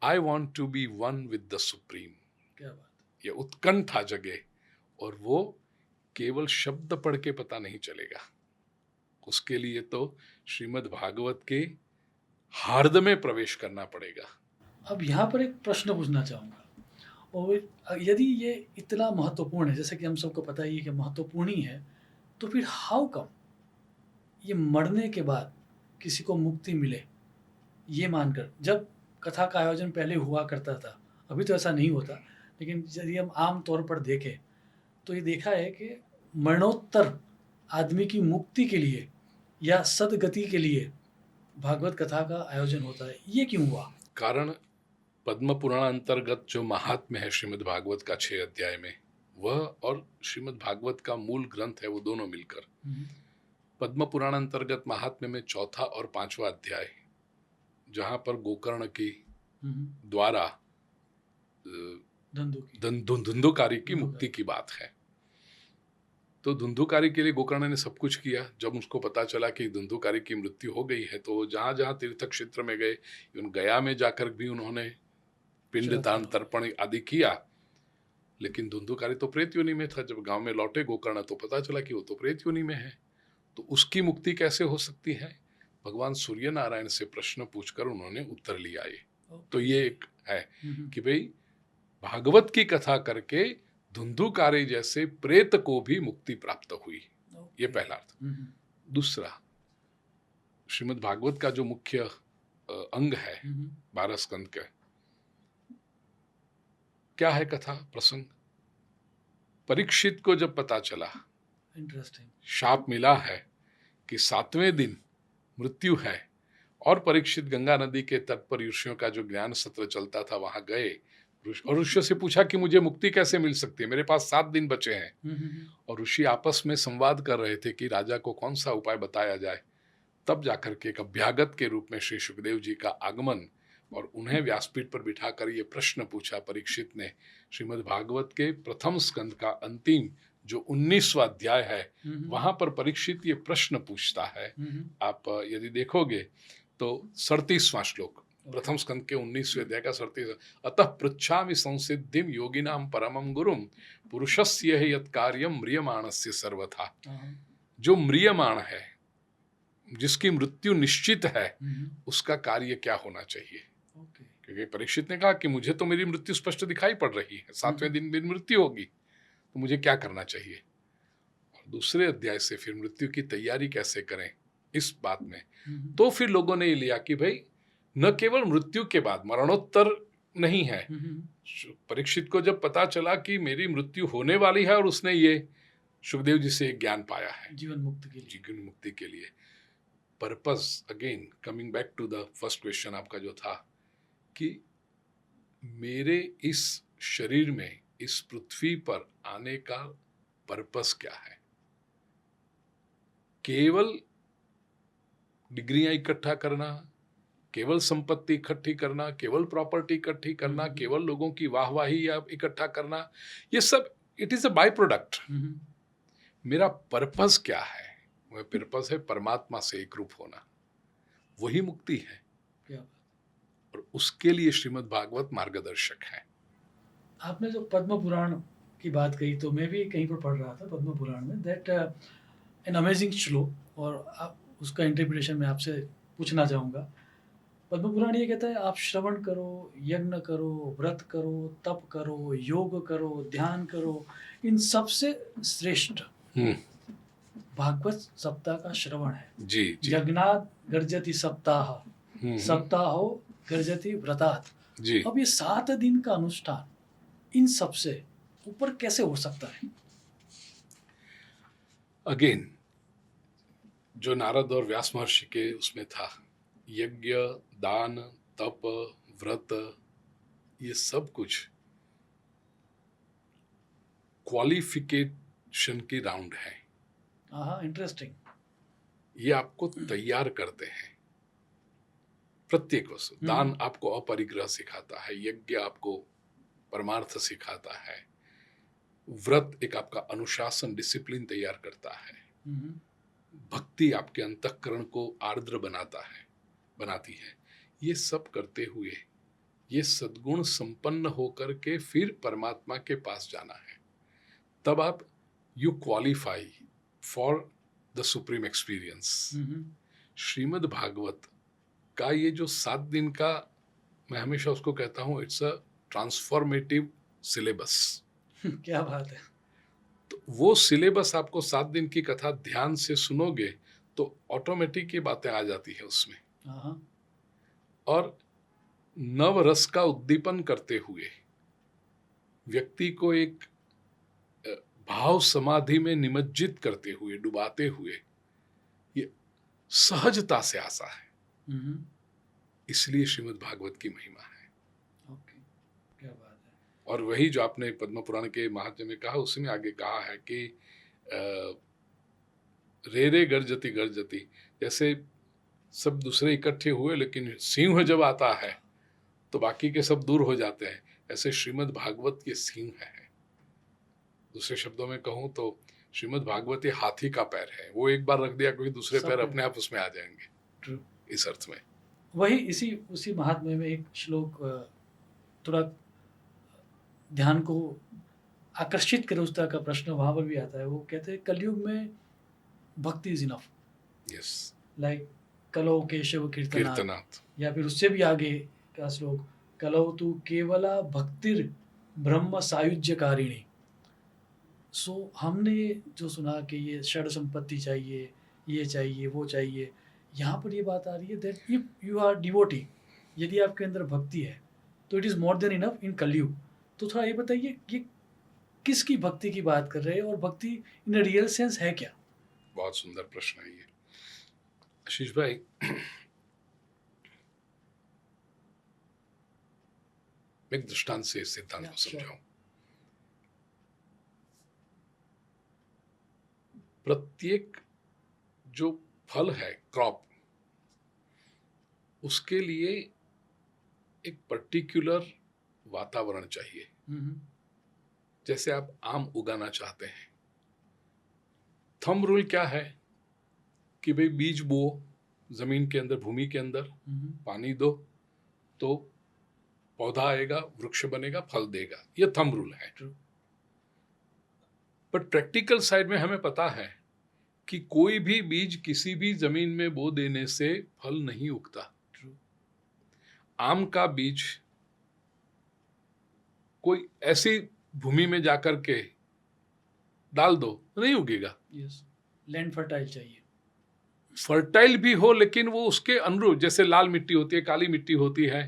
I want to be one with the supreme. क्या बात है। ये उत्कंठा जगे, और वो केवल शब्द पढ़ के पता नहीं चलेगा। उसके लिए तो श्रीमद् भागवत के हार्द में प्रवेश करना पड़ेगा। अब यहाँ पर एक प्रश्न पूछना चाहूँगा, और यदि ये इतना महत्वपूर्ण है, जैसे कि हम सबको पता ही है कि महत्वपूर्ण ही है, तो फिर हाउ कम ये मरने के बाद किसी को मुक्ति मिले, ये मानकर? जब कथा का आयोजन पहले हुआ करता था, अभी तो ऐसा नहीं होता, लेकिन यदि हम आम तौर पर देखें तो ये देखा है कि मरणोत्तर आदमी की मुक्ति के लिए या सदगति के लिए भागवत कथा का आयोजन होता है। ये क्यों हुआ? कारण पद्म पुराण अंतर्गत जो महात्म्य है श्रीमद् भागवत का 6 अध्याय में, वह और श्रीमद् भागवत का मूल ग्रंथ है, वो दोनों मिलकर हम्म, पद्म पुराण अंतर्गत महात्म्य में चौथा और पांचवा अध्याय, जहां पर गोकर्ण की हम्म, द्वारा धंधु की धुंधुकारी की धुंधुकारी। मुक्ति की बात है। तो धुंधुकारी के लिए गोकर्ण ने सब कुछ किया। जब उसको पता चला कि धुंधुकारी की मृत्यु हो गई है, तो जहां जहां तीर्थ क्षेत्र में गए, इवन गया में जाकर भी उन्होंने पिंडदान चमत्कार। तर्पण आदि किया। लेकिन धुंधुकारी तो प्रेत योनि में था। जब गांव में लौटे गोकर्ण, तो पता चला कि वो तो प्रेत योनि में है। तो उसकी मुक्ति कैसे हो सकती है? भगवान सूर्य नारायण से प्रश्न पूछकर उन्होंने उत्तर लिया। ये तो ये एक है कि भाई भागवत की कथा करके धुंधुकारी जैसे प्रेत को भी मुक्ति प्राप्त हुई। ये पहला अर्थ। दूसरा, श्रीमद् भागवत का जो मुख्य अंग है 12 स्कंद का, क्या है कथा प्रसंग? परीक्षित को जब पता चला, इंटरेस्टिंग, शाप मिला है कि 7वें दिन मृत्यु है, और परीक्षित गंगा नदी के तट पर ऋषियों का जो ज्ञान सत्र चलता था वहां गए और ऋषियों से पूछा कि मुझे मुक्ति कैसे मिल सकती है, मेरे पास 7 दिन बचे हैं। और ऋषि आपस में संवाद कर रहे थे कि राजा को कौन सा उपाय बताया जाए। तब जाकर के एक अभ्यागत के रूप में श्री सुखदेव जी का आगमन, और उन्हें व्यासपीठ पर बिठाकर ये प्रश्न पूछा परीक्षित ने। श्रीमद् भागवत के प्रथम स्कंद का अंतिम जो 19वां अध्याय है, वहां पर परीक्षित ये प्रश्न पूछता है। आप यदि देखोगे तो 37वां श्लोक, प्रथम स्कंद के 19वें अध्याय का 37। अतः पृच्छामि संसिद्धिम योगिनाम परमं गुरुम पुरुषस्य हि यत् कार्यम म्रियमाणस्य सर्वथा। जो म्रियमाण है, जिसकी मृत्यु निश्चित है, उसका कार्य क्या होना चाहिए? क्योंकि परीक्षित ने कहा कि मुझे तो मेरी मृत्यु स्पष्ट दिखाई पड़ रही है, 7वें दिन मेरी मृत्यु होगी, तो मुझे क्या करना चाहिए? और दूसरे अध्याय से फिर मृत्यु की तैयारी कैसे करें, इस बात में तो फिर लोगों ने ये लिया कि भाई न केवल मृत्यु के बाद मरणोत्तर नहीं है। परीक्षित को जब पता चला कि मेरी मृत्यु होने वाली है, और उसने ये सुखदेव जी से ज्ञान पाया है जीवन मुक्ति के लिए। Purpose, again coming back to the first question आपका जो था, कि मेरे इस शरीर में, इस पृथ्वी पर आने का पर्पस क्या है? केवल डिग्रियां इकट्ठा करना, केवल संपत्ति इकट्ठी करना, केवल प्रॉपर्टी इकट्ठी करना, केवल लोगों की वाहवाही या इकट्ठा करना, ये सब it is a by product. मेरा पर्पस क्या है? वह पर्पस है परमात्मा से एक रूप होना, वही मुक्ति है। क्या? और उसके लिए श्रीमद् भागवत मार्गदर्शक है। आपने जो पद्म पुराण की बात कही, तो मैं भी कहीं पर पढ़ रहा था पद्म पुराण में, दैट एन अमेजिंग श्लोक, और आप उसका इंटरप्रिटेशन मैं आपसे पूछना चाहूँगा। पद्म पुराण ये कहता है, आप श्रवण करो, यज्ञ करो, व्रत करो, तप करो, योग करो, ध्यान करो, इन सबसे श्रेष्ठ भागवत सप्ताह का श्रवण है। जी, जी। यज्ञात् गर्जति सप्ताह, सप्ताहो गर्जति व्रतात्। जी। अब ये 7 दिन का अनुष्ठान इन सबसे ऊपर कैसे हो सकता है? अगेन, जो नारद और व्यास महर्षि के उसमें था, यज्ञ, दान, तप, व्रत, ये सब कुछ क्वालिफिकेशन की राउंड है। हाँ, इंटरेस्टिंग। ये आपको तैयार करते हैं प्रत्येक वस्तु। दान आपको अपरिग्रह सिखाता है, यज्ञ आपको परमार्थ सिखाता है, व्रत एक आपका अनुशासन, डिसिप्लिन तैयार करता है, भक्ति आपके अंतःकरण को आर्द्र बनाती है। ये सब करते हुए ये सद्गुण संपन्न होकर के फिर परमात्मा के पास जाना है। तब आप you qualify for the supreme experience. Shrimad Bhagavat का ये जो 7 दिन का, मैं हमेशा उसको कहता हूं, इट्स अ ट्रांसफॉर्मेटिव सिलेबस। क्या बात है। तो वो सिलेबस आपको 7 दिन की कथा ध्यान से सुनोगे तो ऑटोमेटिक ये बातें आ जाती है उसमें, और नव रस का उद्दीपन करते हुए व्यक्ति को एक भाव समाधि में निमज्जित करते हुए, डुबाते हुए, ये सहजता से आसा है। इसलिए श्रीमद् भागवत की महिमा है। ओके, क्या बात है। और वही जो आपने पद्म पुराण के महात्म्य में कहा, उसमें आगे कहा है कि रे रे गर्जती गर्जती, जैसे सब दूसरे इकट्ठे हुए लेकिन सिंह जब आता है तो बाकी के सब दूर हो जाते हैं, ऐसे श्रीमद् भागवत के सिंह है। दूसरे शब्दों में कहूं तो श्रीमद् भागवत ये हाथी का पैर है, वो एक बार रख दिया कोई दूसरे पैर अपने आप उसमें आ जाएंगे। True. इस अर्थ में वही उसी महात्म्य में एक श्लोक थोड़ा ध्यान को आकर्षित करे उस तरह का प्रश्न वहां पर भी आता है। वो कहते हैं कलयुग में भक्ति इज इनफ, यस, लाइक कलो केशव कीर्तनाथ, कीर्तनाथ, या फिर उससे भी आगे का श्लोक कलो तू केवला भक्तिर ब्रह्म सायुज्यकारिणी। सो हमने जो सुना कि ये षड संपत्ति चाहिए, ये चाहिए, वो चाहिए, यहाँ पर ये बात आ रही है that if you are devotee, यदि आपके अंदर भक्ति है तो it is more than enough in Kaliyug. तो थोड़ा ये बताइए ये किसकी भक्ति की बात कर रहे हैं और भक्ति इन रियल सेंस है क्या? बहुत सुंदर प्रश्न है ये आशीष भाई। मैं एक दृष्टांत से इस सिद्धांत को समझाऊं। प्रत्येक जो फल है, क्रॉप, उसके लिए एक पर्टिकुलर वातावरण चाहिए। जैसे आप आम उगाना चाहते हैं, थंब रूल क्या है कि भाई बीज बो, जमीन के अंदर, भूमि के अंदर, पानी दो तो पौधा आएगा, वृक्ष बनेगा, फल देगा, ये थंब रूल है। बट प्रैक्टिकल साइड में हमें पता है कि कोई भी बीज किसी भी जमीन में बो देने से फल नहीं उगता। आम का बीज कोई ऐसी भूमि में जाकर के डाल दो, नहीं उगेगा। यस, लैंड फर्टाइल चाहिए। फर्टाइल भी हो लेकिन वो उसके अनुरूप, जैसे लाल मिट्टी होती है, काली मिट्टी होती है,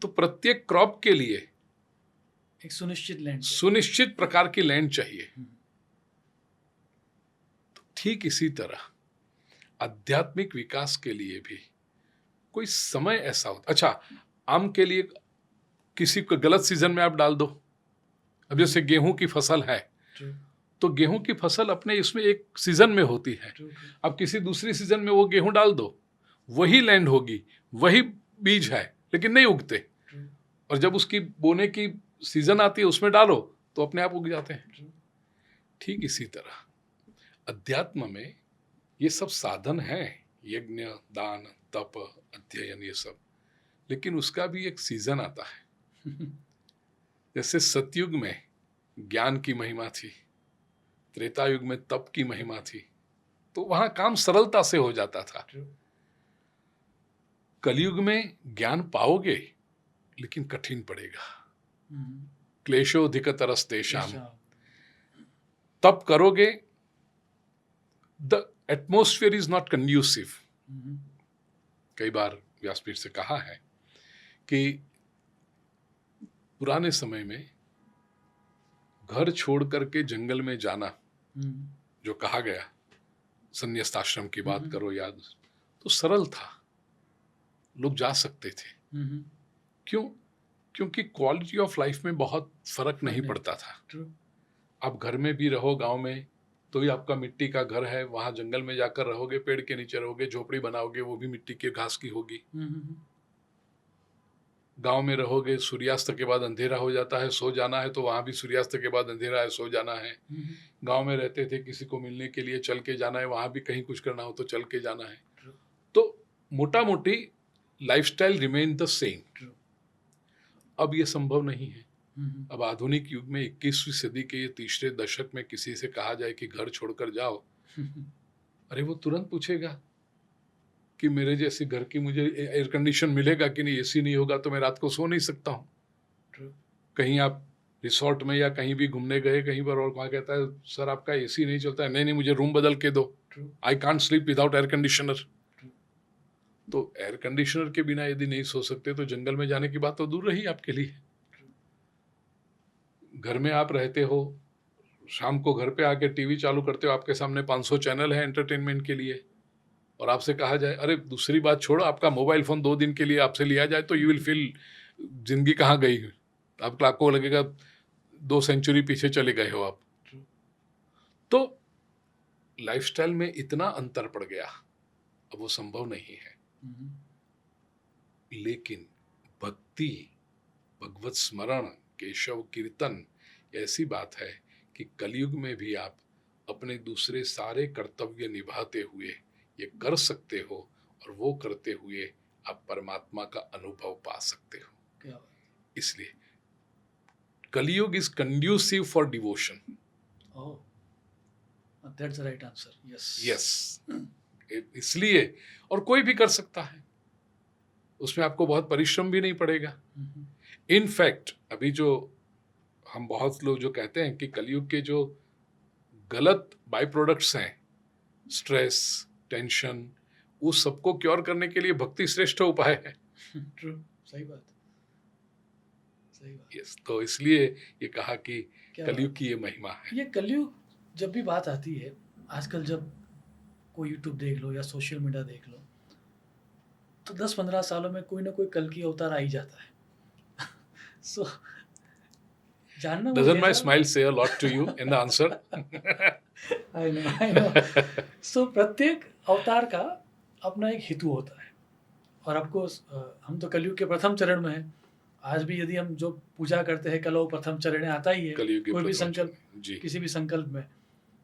तो प्रत्येक क्रॉप के लिए एक सुनिश्चित लैंड, सुनिश्चित प्रकार की लैंड चाहिए। तो ठीक इसी तरह आध्यात्मिक विकास के लिए भी कोई समय ऐसा होता। अच्छा, आम के लिए किसी को गलत सीजन में आप डाल दो। अब जैसे गेहूं की फसल है, तो गेहूं की फसल अपने इसमें एक सीजन में होती है। अब किसी दूसरी सीजन में वो गेहूं डाल दो, वही लैंड होगी, वही बीज है, लेकिन नहीं उगते। और जब उसकी बोने की सीजन आती है उसमें डालो तो अपने आप उग जाते हैं। ठीक इसी तरह अध्यात्म में ये सब साधन है, यज्ञ, दान, तप, अध्ययन, ये सब, लेकिन उसका भी एक सीजन आता है। जैसे सतयुग में ज्ञान की महिमा थी, त्रेता युग में तप की महिमा थी, तो वहां काम सरलता से हो जाता था। कलयुग में ज्ञान पाओगे लेकिन कठिन पड़ेगा। क्लेशोधिकतरस्तेषाम, तप करोगे, the atmosphere is not conducive. कई बार व्यासपीठ से कहा है कि पुराने समय में घर छोड़ करके जंगल में जाना, जो कहा गया, संन्यासाश्रम की बात करो याद, तो सरल था, लोग जा सकते थे। क्यों? क्योंकि क्वालिटी ऑफ लाइफ में बहुत फर्क नहीं पड़ता था। आप घर में भी रहो, गांव में, तो भी आपका मिट्टी का घर है, वहां जंगल में जाकर रहोगे, पेड़ के नीचे रहोगे, झोपड़ी बनाओगे, वो भी मिट्टी के घास की होगी। गांव में रहोगे, सूर्यास्त के बाद अंधेरा हो जाता है, सो जाना है, तो वहां भी सूर्यास्त के बाद अंधेरा है, सो जाना है। गांव में रहते थे, किसी को मिलने के लिए चल के जाना है, वहां भी कहीं कुछ करना हो तो चल के जाना है। तो मोटा मोटी लाइफस्टाइल रिमेन द सेम। अब ये संभव नहीं है। अब आधुनिक युग में 21वीं सदी के ये तीसरे दशक में किसी से कहा जाए कि घर छोड़कर जाओ, अरे वो तुरंत पूछेगा कि मेरे जैसे घर की मुझे एयर कंडीशन मिलेगा कि नहीं, एसी नहीं होगा तो मैं रात को सो नहीं सकता हूँ। कहीं आप रिसोर्ट में या कहीं भी घूमने गए कहीं पर, और वहाँ कहता है सर आपका एसी नहीं चलता है, नहीं नहीं मुझे रूम बदल के दो, I can't sleep without air conditioner. तो एयर कंडीशनर के बिना यदि नहीं सो सकते तो जंगल में जाने की बात तो दूर रही आपके लिए। घर में आप रहते हो, शाम को घर पे आके टीवी चालू करते हो, आपके सामने 500 चैनल है एंटरटेनमेंट के लिए, और आपसे कहा जाए अरे दूसरी बात छोड़ो, आपका मोबाइल फोन 2 दिन के लिए आपसे लिया जाए तो यू विल फील जिंदगी कहाँ गई। आपको लगेगा 2 सेंचुरी पीछे चले गए हो आप। तो लाइफस्टाइल में इतना अंतर पड़ गया, अब वो संभव नहीं है। लेकिन भक्ति, भगवत स्मरण, केशव कीर्तन ऐसी बात है कि कलयुग में भी आप अपने दूसरे सारे कर्तव्य निभाते हुए ये कर सकते हो, और वो करते हुए आप परमात्मा का अनुभव पा सकते हो। क्या इसलिए कलयुग is conducive for devotion. Oh, that's the right answer. Yes yes, इसलिए, और कोई भी कर सकता है, उसमें आपको बहुत परिश्रम भी नहीं पड़ेगा। इनफैक्ट अभी जो हम बहुत लोग जो कहते हैं कि कलयुग के जो गलत बाई प्रोडक्ट्स हैं, स्ट्रेस, टेंशन, उस सबको क्योर करने के लिए भक्ति श्रेष्ठ उपाय है। ट्रू, सही बात, सही बात। यस, तो इसलिए ये कहा कि क्या कलयुग बात की ये महिमा है। ये कलयुग जब भी बात आती है, आजकल जब कोई यूट्यूब देख लो या सोशल मीडिया देख लो, तो 10-15 सालों में कोई ना कोई कल की अवतार आ ही जाता है। सो जानना Doesn't my मुझे smile say a lot to you in the answer? I know. So प्रत्येक अवतार का अपना एक हेतु होता है, और आपको हम तो कलयुग के प्रथम चरण में हैं। आज भी यदि हम जो पूजा करते हैं कलो प्रथम चरण आता ही है, कलयुग के कोई भी प्रथम संकल्प, जी, किसी भी संकल्प में,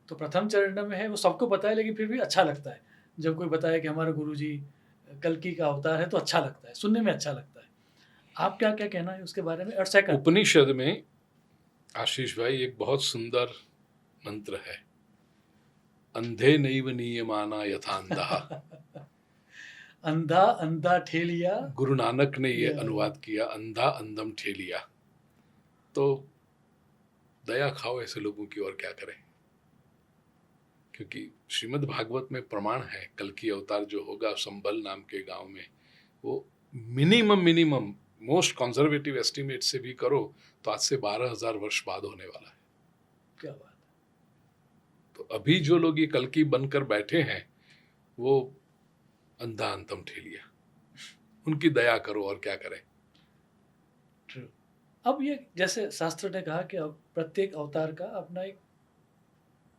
तो प्रथम चरण में है, वो सबको पता है, लेकिन फिर भी अच्छा लगता है जब कोई बताए कि हमारा गुरुजी कल्कि का अवतार है, तो अच्छा लगता है, सुनने में अच्छा लगता है। आप क्या क्या कहना है उसके बारे में? और सेकंड, उपनिषद में आशीष भाई एक बहुत सुंदर मंत्र है, अंधे नैव नीयमाना यथा अंधा। अंधा अंधा ठेलिया। गुरु नानक ने ये या- अनुवाद किया, अंधा अंधम ठेलिया। तो दया खाओ ऐसे लोगों की, और क्या करें, क्योंकि श्रीमद् भागवत में प्रमाण है, कल की अवतार जो होगा संबल नाम के गांव में, वो मिनिमम मोस्ट कंजर्वेटिव एस्टिमेट से भी करो तो आज से 12,000 वर्ष बाद होने वाला है। क्या बात है। तो अभी जो लोग ये कल की बनकर बैठे हैं, वो अंधा अंतम ठेलिया, उनकी दया करो, और क्या करें। ट्रू। अब ये जैसे शास्त्र ने कहा कि अब प्रत्येक अवतार का अपना एक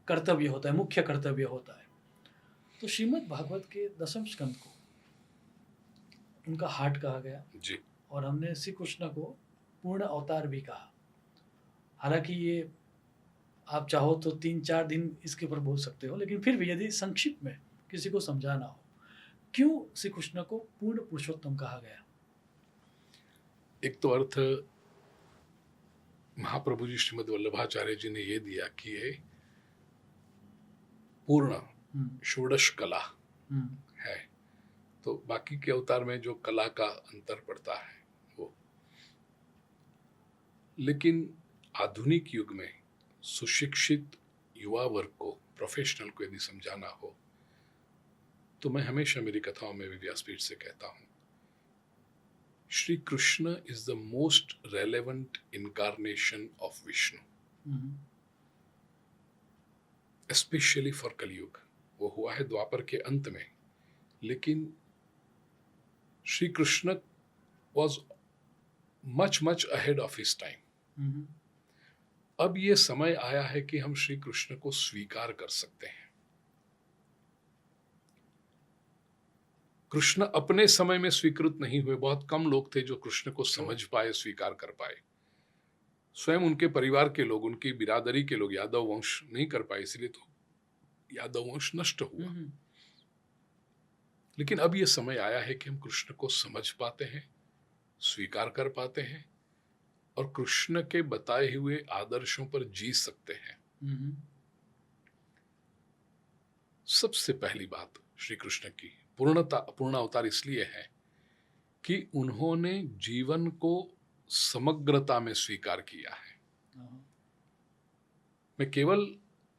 कर्तव्य होता है, मुख्य कर्तव्य होता है। तो श्रीमद् भागवत के 10वें स्कंद को उनका हार्ट कहा गया, जी, और हमने श्री कृष्ण को पूर्ण अवतार भी कहा। हालांकि ये आप चाहो तो 3-4 दिन इसके ऊपर बोल सकते हो, लेकिन फिर भी यदि संक्षिप्त में किसी को समझाना हो, क्यों श्री कृष्ण को पूर्ण पुरुषोत्तम कहा गया? एक तो अर्थ महाप्रभु जी श्रीमद् वल्लभाचार्य जी ने ये दिया कि ये पूर्ण षोडश कला है, तो बाकी के अवतार में जो कला का अंतर पड़ता है वो। लेकिन आधुनिक युग में सुशिक्षित युवा वर्ग को, प्रोफेशनल को यदि समझाना हो, तो मैं हमेशा मेरी कथाओं में भी व्यासपीठ से कहता हूं, Shri Krishna is the most relevant incarnation of Vishnu, specially for कलयुग। वो हुआ है द्वापर के अंत में, लेकिन Shri Krishna was much ahead of his time. अब ये समय आया है कि हम श्री कृष्ण को स्वीकार कर सकते हैं। कृष्ण अपने समय में स्वीकृत नहीं हुए, बहुत कम लोग थे जो कृष्ण को समझ पाए, स्वीकार कर पाए। स्वयं उनके परिवार के लोग, उनकी बिरादरी के लोग, यादव वंश नहीं कर पाए, इसलिए तो यादव वंश नष्ट हुआ। लेकिन अब यह समय आया है कि हम कृष्ण को समझ पाते हैं, स्वीकार कर पाते हैं, और कृष्ण के बताए हुए आदर्शों पर जी सकते हैं। सबसे पहली बात श्री कृष्ण की पूर्ण अवतार इसलिए है कि उन्होंने जीवन को समग्रता में स्वीकार किया है। मैं केवल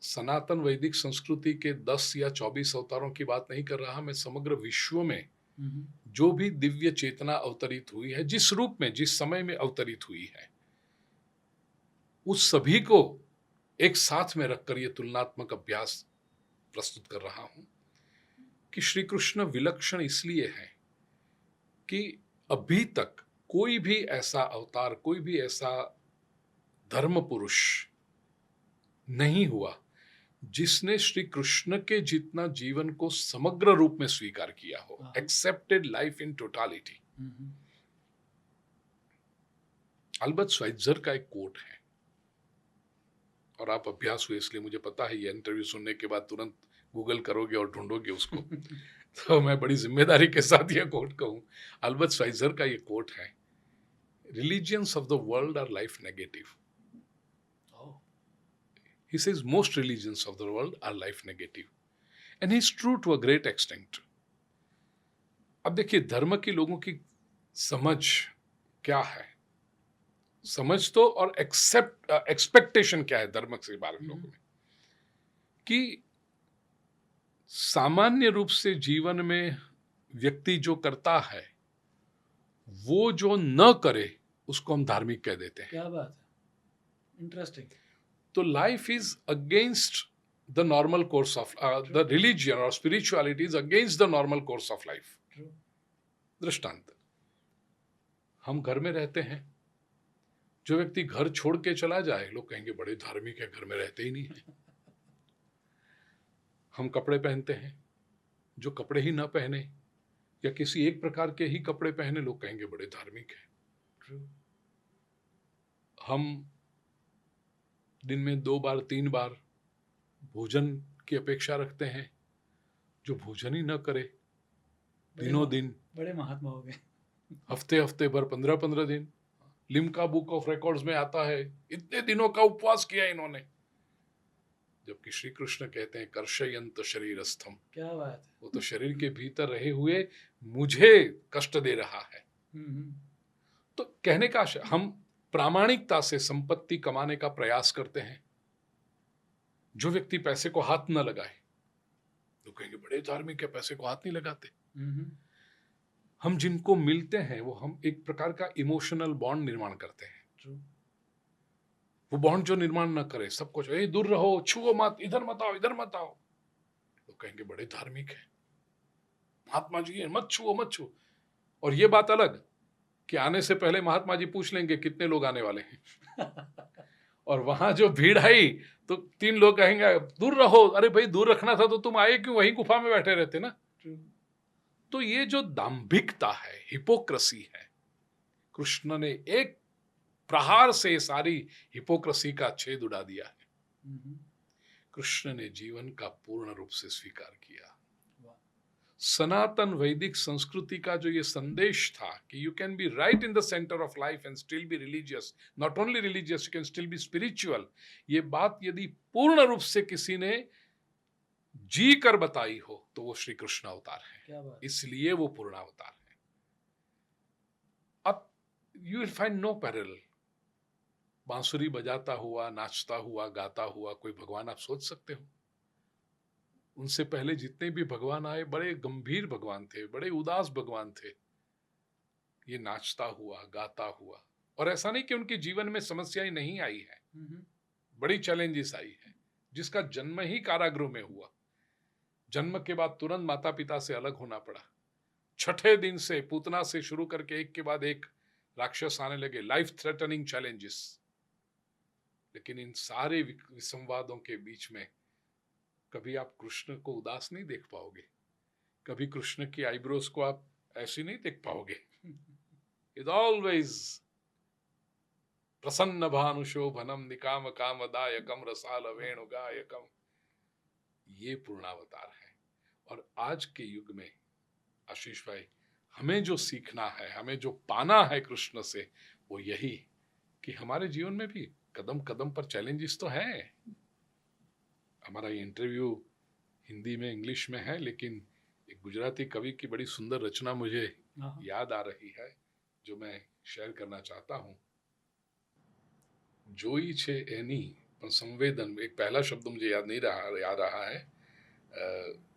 सनातन वैदिक संस्कृति के 10 या 24 अवतारों की बात नहीं कर रहा, मैं समग्र विश्व में जो भी दिव्य चेतना अवतरित हुई है, जिस रूप में, जिस समय में अवतरित हुई है, उस सभी को एक साथ में रखकर यह तुलनात्मक अभ्यास प्रस्तुत कर रहा हूं कि श्री कृष्ण विलक्षण इसलिए है कि अभी तक कोई भी ऐसा अवतार, कोई भी ऐसा धर्म पुरुष नहीं हुआ जिसने श्री कृष्ण के जितना जीवन को समग्र रूप में स्वीकार किया हो, हाँ। Accepted life in totality. Albert Schweitzer का एक कोट है, और आप अभ्यास हुए इसलिए मुझे पता है, ये इंटरव्यू सुनने के बाद तुरंत गूगल करोगे और ढूंढोगे उसको। तो मैं बड़ी जिम्मेदारी के साथ यह कोट कहूं। अल्बर्ट श्वाइत्जर का ये कोट है, religions of the world our life negative. He says most religions of the world are life negative, and he's true to a great extent. अब देखिए, धर्म के लोगों की समझ क्या है, समझ तो, और एक्सपेक्टेशन क्या है धर्म के बारे में लोगों में, कि सामान्य रूप से जीवन में व्यक्ति जो करता है वो जो न करे उसको हम धार्मिक कह देते हैं। क्या बात है, इंटरेस्टिंग। तो life is against the normal course of the religion और spirituality is against the normal course of life. दृष्टांत, हम घर में रहते हैं, जो व्यक्ति घर छोड़ के चला जाए लोग कहेंगे बड़े धार्मिक है, घर में रहते ही नहीं है। हम कपड़े पहनते हैं, जो कपड़े ही ना पहने या किसी एक प्रकार के ही कपड़े पहने लोग कहेंगे बड़े धार्मिक है। हम दिन में 2 बार 3 बार भोजन की अपेक्षा रखते हैं, जो भोजन ही न करे दिनों दिन, बड़े महात्मा हो गए। हफ्ते भर 15 दिन, लिम्का बुक ऑफ रिकॉर्ड्स में आता है इतने दिनों का उपवास किया इन्होंने, जबकि श्री कृष्ण कहते हैं कर्षयंत शरीरस्थम। क्या बात है, वो तो शरीर के भीतर रहे हुए मुझे कष्ट दे रहा है। तो कहने का हम प्रामाणिकता से संपत्ति कमाने का प्रयास करते हैं, जो व्यक्ति पैसे को हाथ न लगाए तो कहेंगे बड़े धार्मिक है, पैसे को हाथ नहीं लगाते। हम जिनको मिलते हैं वो हम एक प्रकार का इमोशनल बॉन्ड निर्माण करते हैं, वो बॉन्ड जो निर्माण न करे, सबको दूर रहो, छुओ मत, इधर मत आओ, इधर मत आओ, तो कहेंगे बड़े धार्मिक है, महात्मा जी मत छुओ मत छुओ। और ये बात अलग कि आने से पहले महात्मा जी पूछ लेंगे कितने लोग आने वाले हैं। और वहां जो भीड़ आई तो 3 लोग कहेंगे दूर रहो, अरे भाई दूर रखना था तो तुम आए क्यों, वहीं गुफा में बैठे रहते ना। तो ये जो दाम्भिकता है, हिपोक्रेसी है, कृष्ण ने एक प्रहार से सारी हिपोक्रेसी का छेद उड़ा दिया है। कृष्ण ने जीवन का पूर्ण रूप से स्वीकार किया। सनातन वैदिक संस्कृति का जो ये संदेश था कि you can be right in the centre of life and still be religious, not only religious, you can still be spiritual, ये बात यदि पूर्ण रूप से किसी ने जी कर बताई हो तो वो श्री कृष्ण अवतार है, इसलिए वो पूर्ण अवतार है। अब you will find no parallel. बांसुरी बजाता हुआ, नाचता हुआ, गाता हुआ कोई भगवान आप सोच सकते हो? उनसे पहले जितने भी भगवान आए बड़े गंभीर भगवान थे, बड़े उदास भगवान थे। ये नाचता हुआ, गाता हुआ, और ऐसा नहीं कि उनके जीवन में समस्याएं नहीं आई है, बड़ी चैलेंजेस आई है। जिसका जन्म ही कारागृह में हुआ, जन्म के बाद तुरंत माता पिता से अलग होना पड़ा, छठे दिन से पूतना से शुरू करके एक के बाद एक राक्षस आने लगे, लाइफ थ्रेटनिंग चैलेंजेस। लेकिन इन सारे विसंवादों के बीच में कभी आप कृष्ण को उदास नहीं देख पाओगे, कभी कृष्ण की आईब्रोज को आप ऐसी नहीं देख पाओगे। इज ऑलवेज प्रसन्न भानुशोभनम निकाम कामदायकम रसाल वेणुगायकम। ये पूर्णावतार है। और आज के युग में आशीष भाई, हमें जो सीखना है, हमें जो पाना है कृष्ण से, वो यही कि हमारे जीवन में भी कदम कदम पर चैलेंजेस तो हैं। हमारा ये इंटरव्यू हिंदी में, इंग्लिश में है, लेकिन एक गुजराती कवि की बड़ी सुंदर रचना मुझे याद आ रही है जो मैं शेयर करना चाहता हूँ। जोई छे एनी पर संवेदन, एक पहला शब्द मुझे याद नहीं रहा है,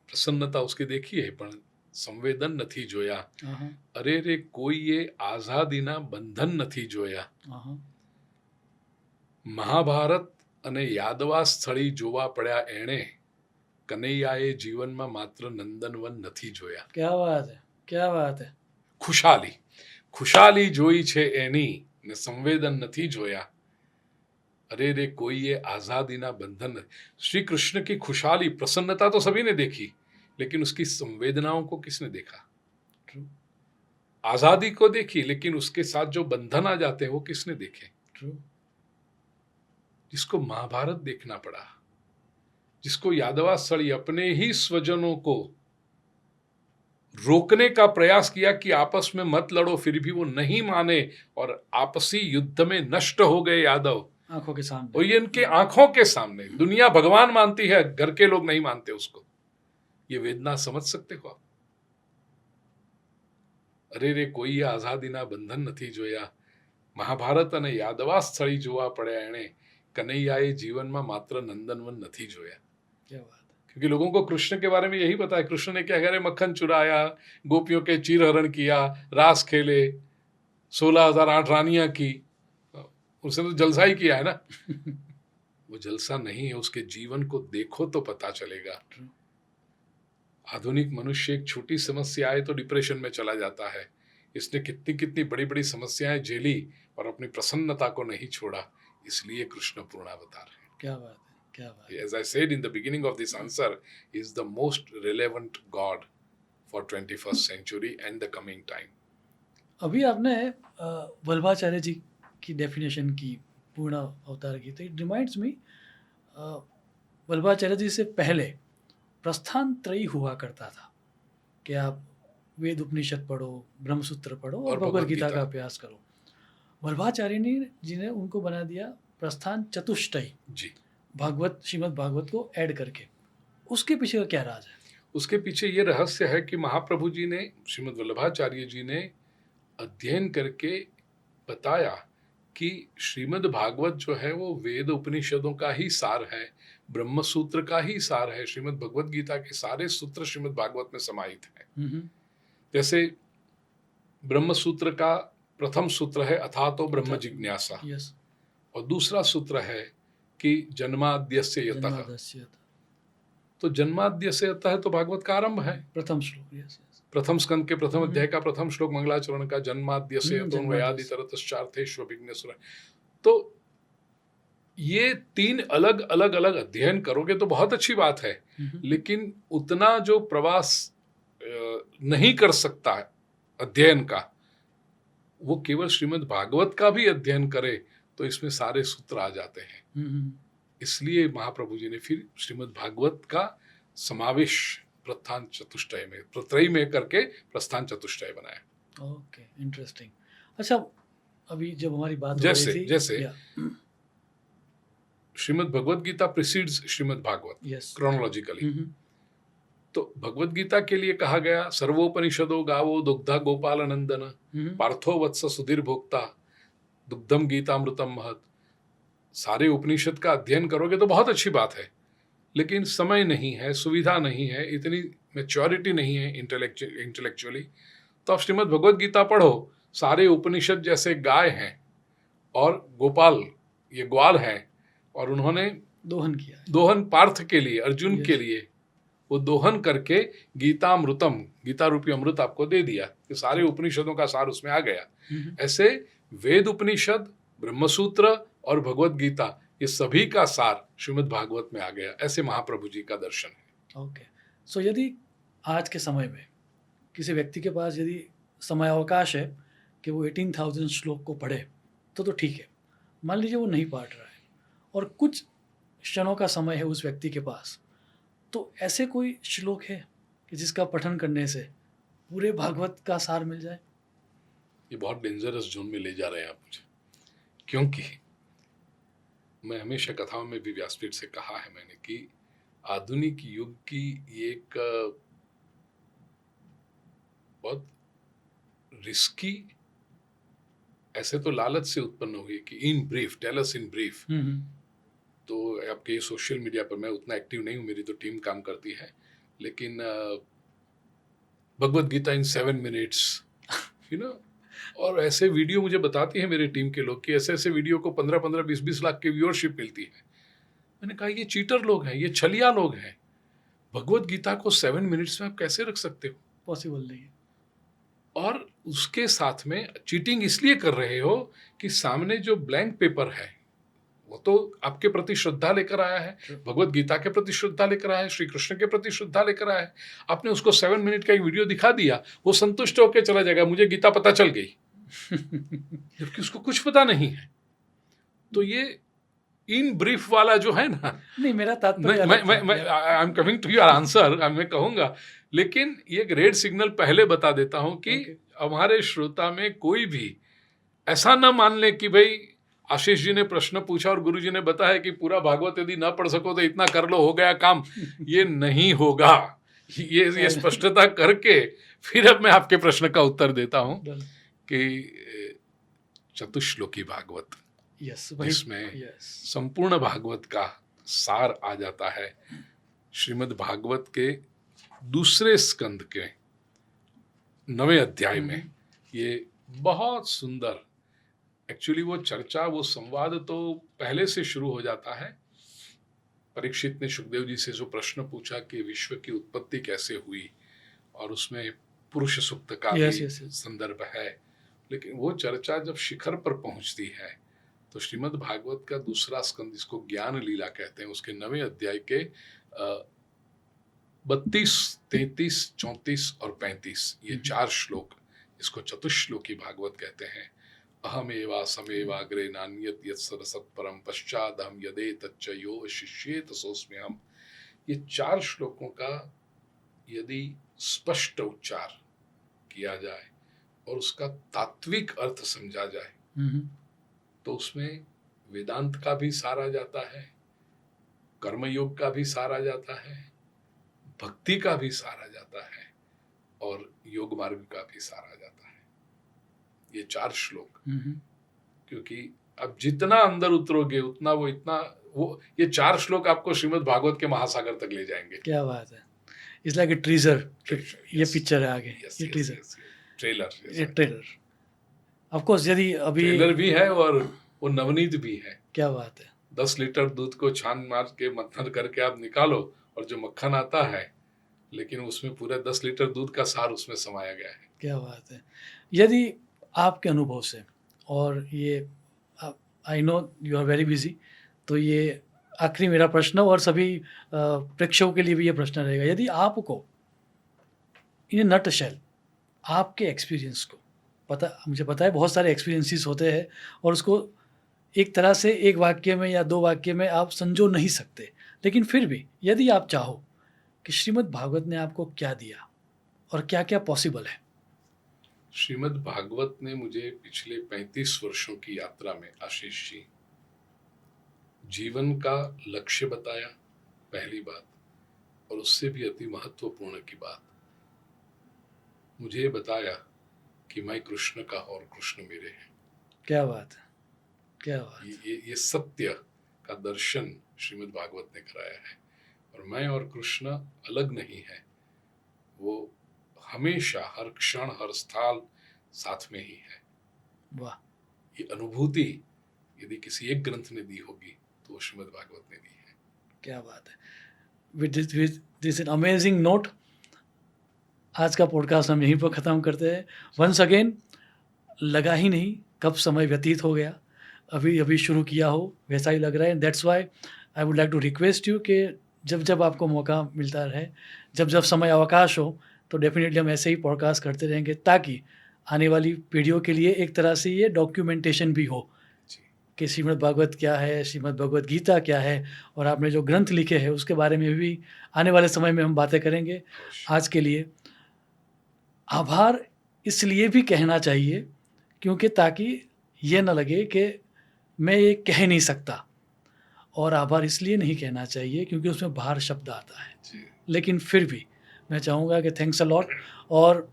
प्रसन्नता उसकी देखी है पर संवेदन નથી જોયા, અરે રે કોઈએ આઝાદીના બંધન નથી જોયા। મહાભારત અને યાદવા સ્થળી જોવા પડ્યા એણે, કનૈયાએ જીવનમાં માત્ર નંદનવન નથી જોયા। क्या बात है, क्या बात है। खुशहाली, खुशाली जोई छे एनी ने संवेदन નથી જોયા अरे रे कोई ये आजादी ना बंधन नहीं। श्री कृष्ण की खुशहाली प्रसन्नता तो सभी ने देखी, लेकिन उसकी संवेदनाओं को किसने देखा? ट्रू आजादी को देखी, लेकिन उसके साथ जो बंधन आ जाते हैं वो किसने देखे? ट्रू जिसको महाभारत देखना पड़ा, जिसको यादवास्थली अपने ही स्वजनों को रोकने का प्रयास किया कि आपस में मत लड़ो, फिर भी वो नहीं माने और आपसी युद्ध में नष्ट हो गए यादव। आंखों के सामने और ये इनके आंखों के सामने दुनिया भगवान मानती है, घर के लोग नहीं मानते उसको। ये वेदना समझ सकते हो आप? अरे रे कोई आजादी ना बंधन નથી જોયા, મહાભારત અને યાદવાસ્થળી જોવા પડ્યા એણે, કનૈયાએ જીવનમાં માત્ર નંદનવન નથી જોયા। क्या बात है। क्योंकि लोगों को कृष्ण के बारे में यही पता है, कृष्ण ने क्या करे, मक्खन चुराया, गोपियों के चीरहरण किया, रास खेले, 16,008 रानियां की, उसने तो जलसा ही किया है ना। वो जलसा नहीं है, उसके जीवन को देखो तो पता चलेगा। आधुनिक मनुष्य एक छोटी समस्या आए तो डिप्रेशन में चला जाता है। इसने कितनी कितनी बड़ी बड़ी समस्याएं झेली और अपनी प्रसन्नता को नहीं छोड़ा, इसलिए कृष्ण पूर्णावतार है। क्या बात है, क्या बात है। As I said in the beginning of this answer, is the most relevant God for 21st century and the coming time. अभी आपने वल्लभाचार्य जी की डेफिनेशन की, पूर्ण अवतार की, तो इट रिमाइंड्स मी वल्लभाचार्य जी से पहले प्रस्थान त्रयी हुआ करता था कि आप वेद उपनिषद पढ़ो, ब्रह्मसूत्र पढ़ो और भगवद गीता का अभ्यास करो। वल्लभाचार्य जी ने उनको बना दिया प्रस्थान चतुष्टयी जी, भागवत, श्रीमद् भागवत को ऐड करके। उसके पीछे का क्या राज है? उसके पीछे ये रहस्य है कि महाप्रभु जी ने, श्रीमद् वल्लभाचार्य जी ने अध्ययन करके बताया कि श्रीमद् भागवत जो है वो वेद उपनिषदों का ही सार है, ब्रह्म सूत्र का ही सार है। श्रीमद् भगवद गीता के सारे सूत्र श्रीमद् भागवत में समाहित हैं। जैसे ब्रह्म सूत्र का प्रथम सूत्र है अथातो ब्रह्म जिज्ञासा, और दूसरा सूत्र है कि जन्माद्यस्य यतः। तो जन्माद्यस्य यतः है तो भागवत का आरंभ है, प्रथम श्लोक, प्रथम स्कंद के प्रथम अध्याय का प्रथम श्लोक मंगलाचरण का, जन्माद्यस्य यतोन्वयादितरतश्चार्थेष्वभिघ्नस्वरः। तो ये तीन अलग अलग अलग अध्ययन करोगे तो बहुत अच्छी बात है, लेकिन उतना जो प्रवास नहीं कर सकता है अध्ययन का, वो केवल श्रीमद् भागवत का भी अध्ययन करे तो इसमें सारे सूत्र आ जाते हैं। इसलिए महाप्रभु जी ने फिर श्रीमद् भागवत का समावेश प्रस्थान चतुष्टय में, त्रयी में करके प्रस्थान चतुष्टय बनाया। Okay, interesting. अच्छा, अभी जब हमारी बात जैसे हो रही थी, जैसे श्रीमद् भगवद गीता प्रिसीड्स श्रीमद् भागवत क्रोनोलॉजिकली। तो भगवद गीता के लिए कहा गया सर्वोपनिषदो गावो दुग्धा गोपाल नंदन, पार्थो वत्स सुधीर भोक्ता, दुग्धम गीतामृतम महत। सारे उपनिषद का अध्ययन करोगे तो बहुत अच्छी बात है, लेकिन समय नहीं है, सुविधा नहीं है, इतनी मैच्योरिटी नहीं है इंटेलेक्चुअली, तो आप श्रीमद् भगवद गीता पढ़ो। सारे उपनिषद जैसे गाय हैं और गोपाल ये ग्वाल हैं, और उन्होंने दोहन किया, दोहन पार्थ के लिए, अर्जुन के लिए वो दोहन करके गीतामृतम, गीता रूपी अमृत आपको दे दिया, कि सारे उपनिषदों का सार उसमें आ गया। ऐसे वेद उपनिषद, ब्रह्मसूत्र और भगवद गीता, ये सभी का सार श्रीमद् भागवत में आ गया। ऐसे महाप्रभु जी का दर्शन है। ओके, सो यदि आज के समय में किसी व्यक्ति के पास यदि समय अवकाश है कि वो 18,000 श्लोक को पढ़े तो ठीक है। मान लीजिए वो नहीं पढ़ रहा है और कुछ क्षणों का समय है उस व्यक्ति के पास, तो ऐसे कोई श्लोक है कि जिसका पठन करने से पूरे भागवत का सार मिल जाए? ये बहुत डेंजरस जोन में ले जा रहे हैं आप मुझे, क्योंकि मैं हमेशा कथाओं में भी व्यासपीठ से कहा है मैंने कि आधुनिक युग की एक बहुत रिस्की, ऐसे तो लालच से उत्पन्न हुई कि in brief, tell us in brief. तो आपके सोशल मीडिया पर मैं उतना एक्टिव नहीं हूँ, मेरी तो टीम काम करती है, लेकिन भगवद गीता इन 7 मिनट्स, यू नो, और ऐसे वीडियो मुझे बताती है मेरे टीम के लोग कि ऐसे ऐसे वीडियो को 15-15, 20-20 लाख की व्यूअरशिप मिलती है। मैंने कहा ये चीटर लोग हैं, ये छलिया लोग हैं। भगवद गीता को 7 मिनट्स में आप कैसे रख सकते हो? पॉसिबल नहीं है। और उसके साथ में चीटिंग इसलिए कर रहे हो कि सामने जो ब्लैंक पेपर है वो तो आपके प्रति श्रद्धा लेकर आया है, भगवत गीता के प्रति श्रद्धा लेकर आया है, श्री कृष्ण के प्रति श्रद्धा लेकर आया है। आपने उसको 7 मिनट का एक वीडियो दिखा दिया, वो संतुष्ट होकर चला जाएगा, मुझे गीता पता चल गई, जबकि उसको कुछ पता नहीं है। तो ये इन ब्रीफ वाला जो है ना, नहीं, मेरा तात्पर्य मैं I am coming to your answer, मैं कहूंगा, लेकिन ये एक रेड सिग्नल पहले बता देता हूं कि हमारे श्रोता में कोई भी ऐसा ना मान ले कि भाई आशीष जी ने प्रश्न पूछा और गुरु जी ने बताया कि पूरा भागवत यदि ना पढ़ सको तो इतना कर लो, हो गया काम। ये नहीं होगा। ये स्पष्टता करके फिर अब मैं आपके प्रश्न का उत्तर देता हूं कि चतुश्लोकी भागवत, जिसमें संपूर्ण भागवत का सार आ जाता है, श्रीमद् भागवत के दूसरे स्कंद के 9वें अध्याय में। ये बहुत सुंदर, एक्चुअली वो चर्चा, वो संवाद तो पहले से शुरू हो जाता है। परीक्षित ने सुखदेव जी से जो प्रश्न पूछा कि विश्व की उत्पत्ति कैसे हुई, और उसमें पुरुष सूक्त का भी संदर्भ है। लेकिन वो चर्चा जब शिखर पर पहुंचती है तो श्रीमद् भागवत का दूसरा स्कंद, जिसको ज्ञान लीला कहते हैं, उसके 9वें अध्याय के 32, 33, 34 और 35 ये 4 श्लोक, इसको चतुश्लोकी भागवत कहते हैं। अहमेवा समेवाग्रे नान्यत यत् सरसत्परम पश्चादहम यदे तच्च यो शिष्येत सोस्म्यहम्। ये 4 श्लोकों का यदि स्पष्ट उच्चार किया जाए और उसका तात्विक अर्थ समझा जाए तो उसमें वेदांत का भी सार आ जाता है, कर्मयोग का भी सार आ जाता है, भक्ति का भी सार आ जाता है, और योग मार्ग का भी सार आ जाता है। ये 4 श्लोक, क्योंकि अब जितना अंदर उतरोगे उतना वो ये 4 श्लोक आपको श्रीमद् भागवत के महासागर तक ले जाएंगे। क्या बात है। It's like a treasure. ये पिक्चर है आगे, ये टीजर, ट्रेलर ऑफ कोर्स। यदि अभी ट्रेलर भी है और वो नवनीत भी है। क्या बात है। 10 लीटर दूध को छान मार के मंथन करके आप निकालो और जो मक्खन आता है, लेकिन उसमें पूरा 10 लीटर दूध का सार उसमें समाया गया है। क्या बात है। यदि आपके अनुभव से, और ये I know you are very busy, तो ये आखिरी मेरा प्रश्न और सभी प्रेक्षकों के लिए भी ये प्रश्न रहेगा, यदि आपको इन नट शेल आपके एक्सपीरियंस को मुझे पता है बहुत सारे एक्सपीरियंसेस होते हैं और उसको एक तरह से एक वाक्य में या 2 वाक्य में आप संजो नहीं सकते, लेकिन फिर भी यदि आप चाहो कि श्रीमद् भागवत ने आपको क्या दिया और क्या क्या पॉसिबल है। श्रीमद् भागवत ने मुझे पिछले 35 वर्षों की यात्रा में, आशीष जी, जीवन का लक्ष्य बताया, पहली बात, और उससे भी अति महत्वपूर्ण की बात, मुझे बताया कि मैं कृष्ण का और कृष्ण मेरे हैं। क्या बात है, क्या बात। ये सत्य का दर्शन श्रीमद् भागवत ने कराया है, और मैं और कृष्ण अलग नहीं है, वो हमेशा, हर क्षण, हर स्थल साथ में ही है। वाह। ये अनुभूति यदि किसी एक ग्रंथ ने दी होगी तो श्रीमद् भागवत ने दी है। क्या बात है। With this an amazing note आज का पॉडकास्ट हम यहीं पर ख़त्म करते हैं। वंस अगेन, लगा ही नहीं कब समय व्यतीत हो गया, अभी शुरू किया हो वैसा ही लग रहा है। That's why I would like to request you कि जब आपको मौका मिलता रहे, जब समय अवकाश हो, तो डेफिनेटली हम ऐसे ही पॉडकास्ट करते रहेंगे, ताकि आने वाली पीढ़ियों के लिए एक तरह से ये डॉक्यूमेंटेशन भी हो कि श्रीमद् भागवत क्या है, श्रीमद् भगवत गीता क्या है, और आपने जो ग्रंथ लिखे हैं उसके बारे में भी आने वाले समय में हम बातें करेंगे। आज के लिए आभार इसलिए भी कहना चाहिए क्योंकि ताकि ये न लगे कि मैं ये कह नहीं सकता, और आभार इसलिए नहीं कहना चाहिए क्योंकि उसमें बाहर शब्द आता है, लेकिन फिर भी मैं चाहूँगा कि थैंक्स अ लॉट। और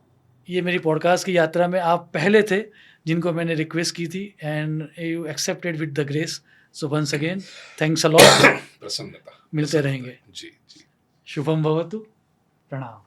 ये मेरी पॉडकास्ट की यात्रा में आप पहले थे जिनको मैंने रिक्वेस्ट की थी, and you accepted with the grace. So once again thanks a lot. प्रसन्नता। मिलते रहेंगे। जी। शुभम भवतु। प्रणाम।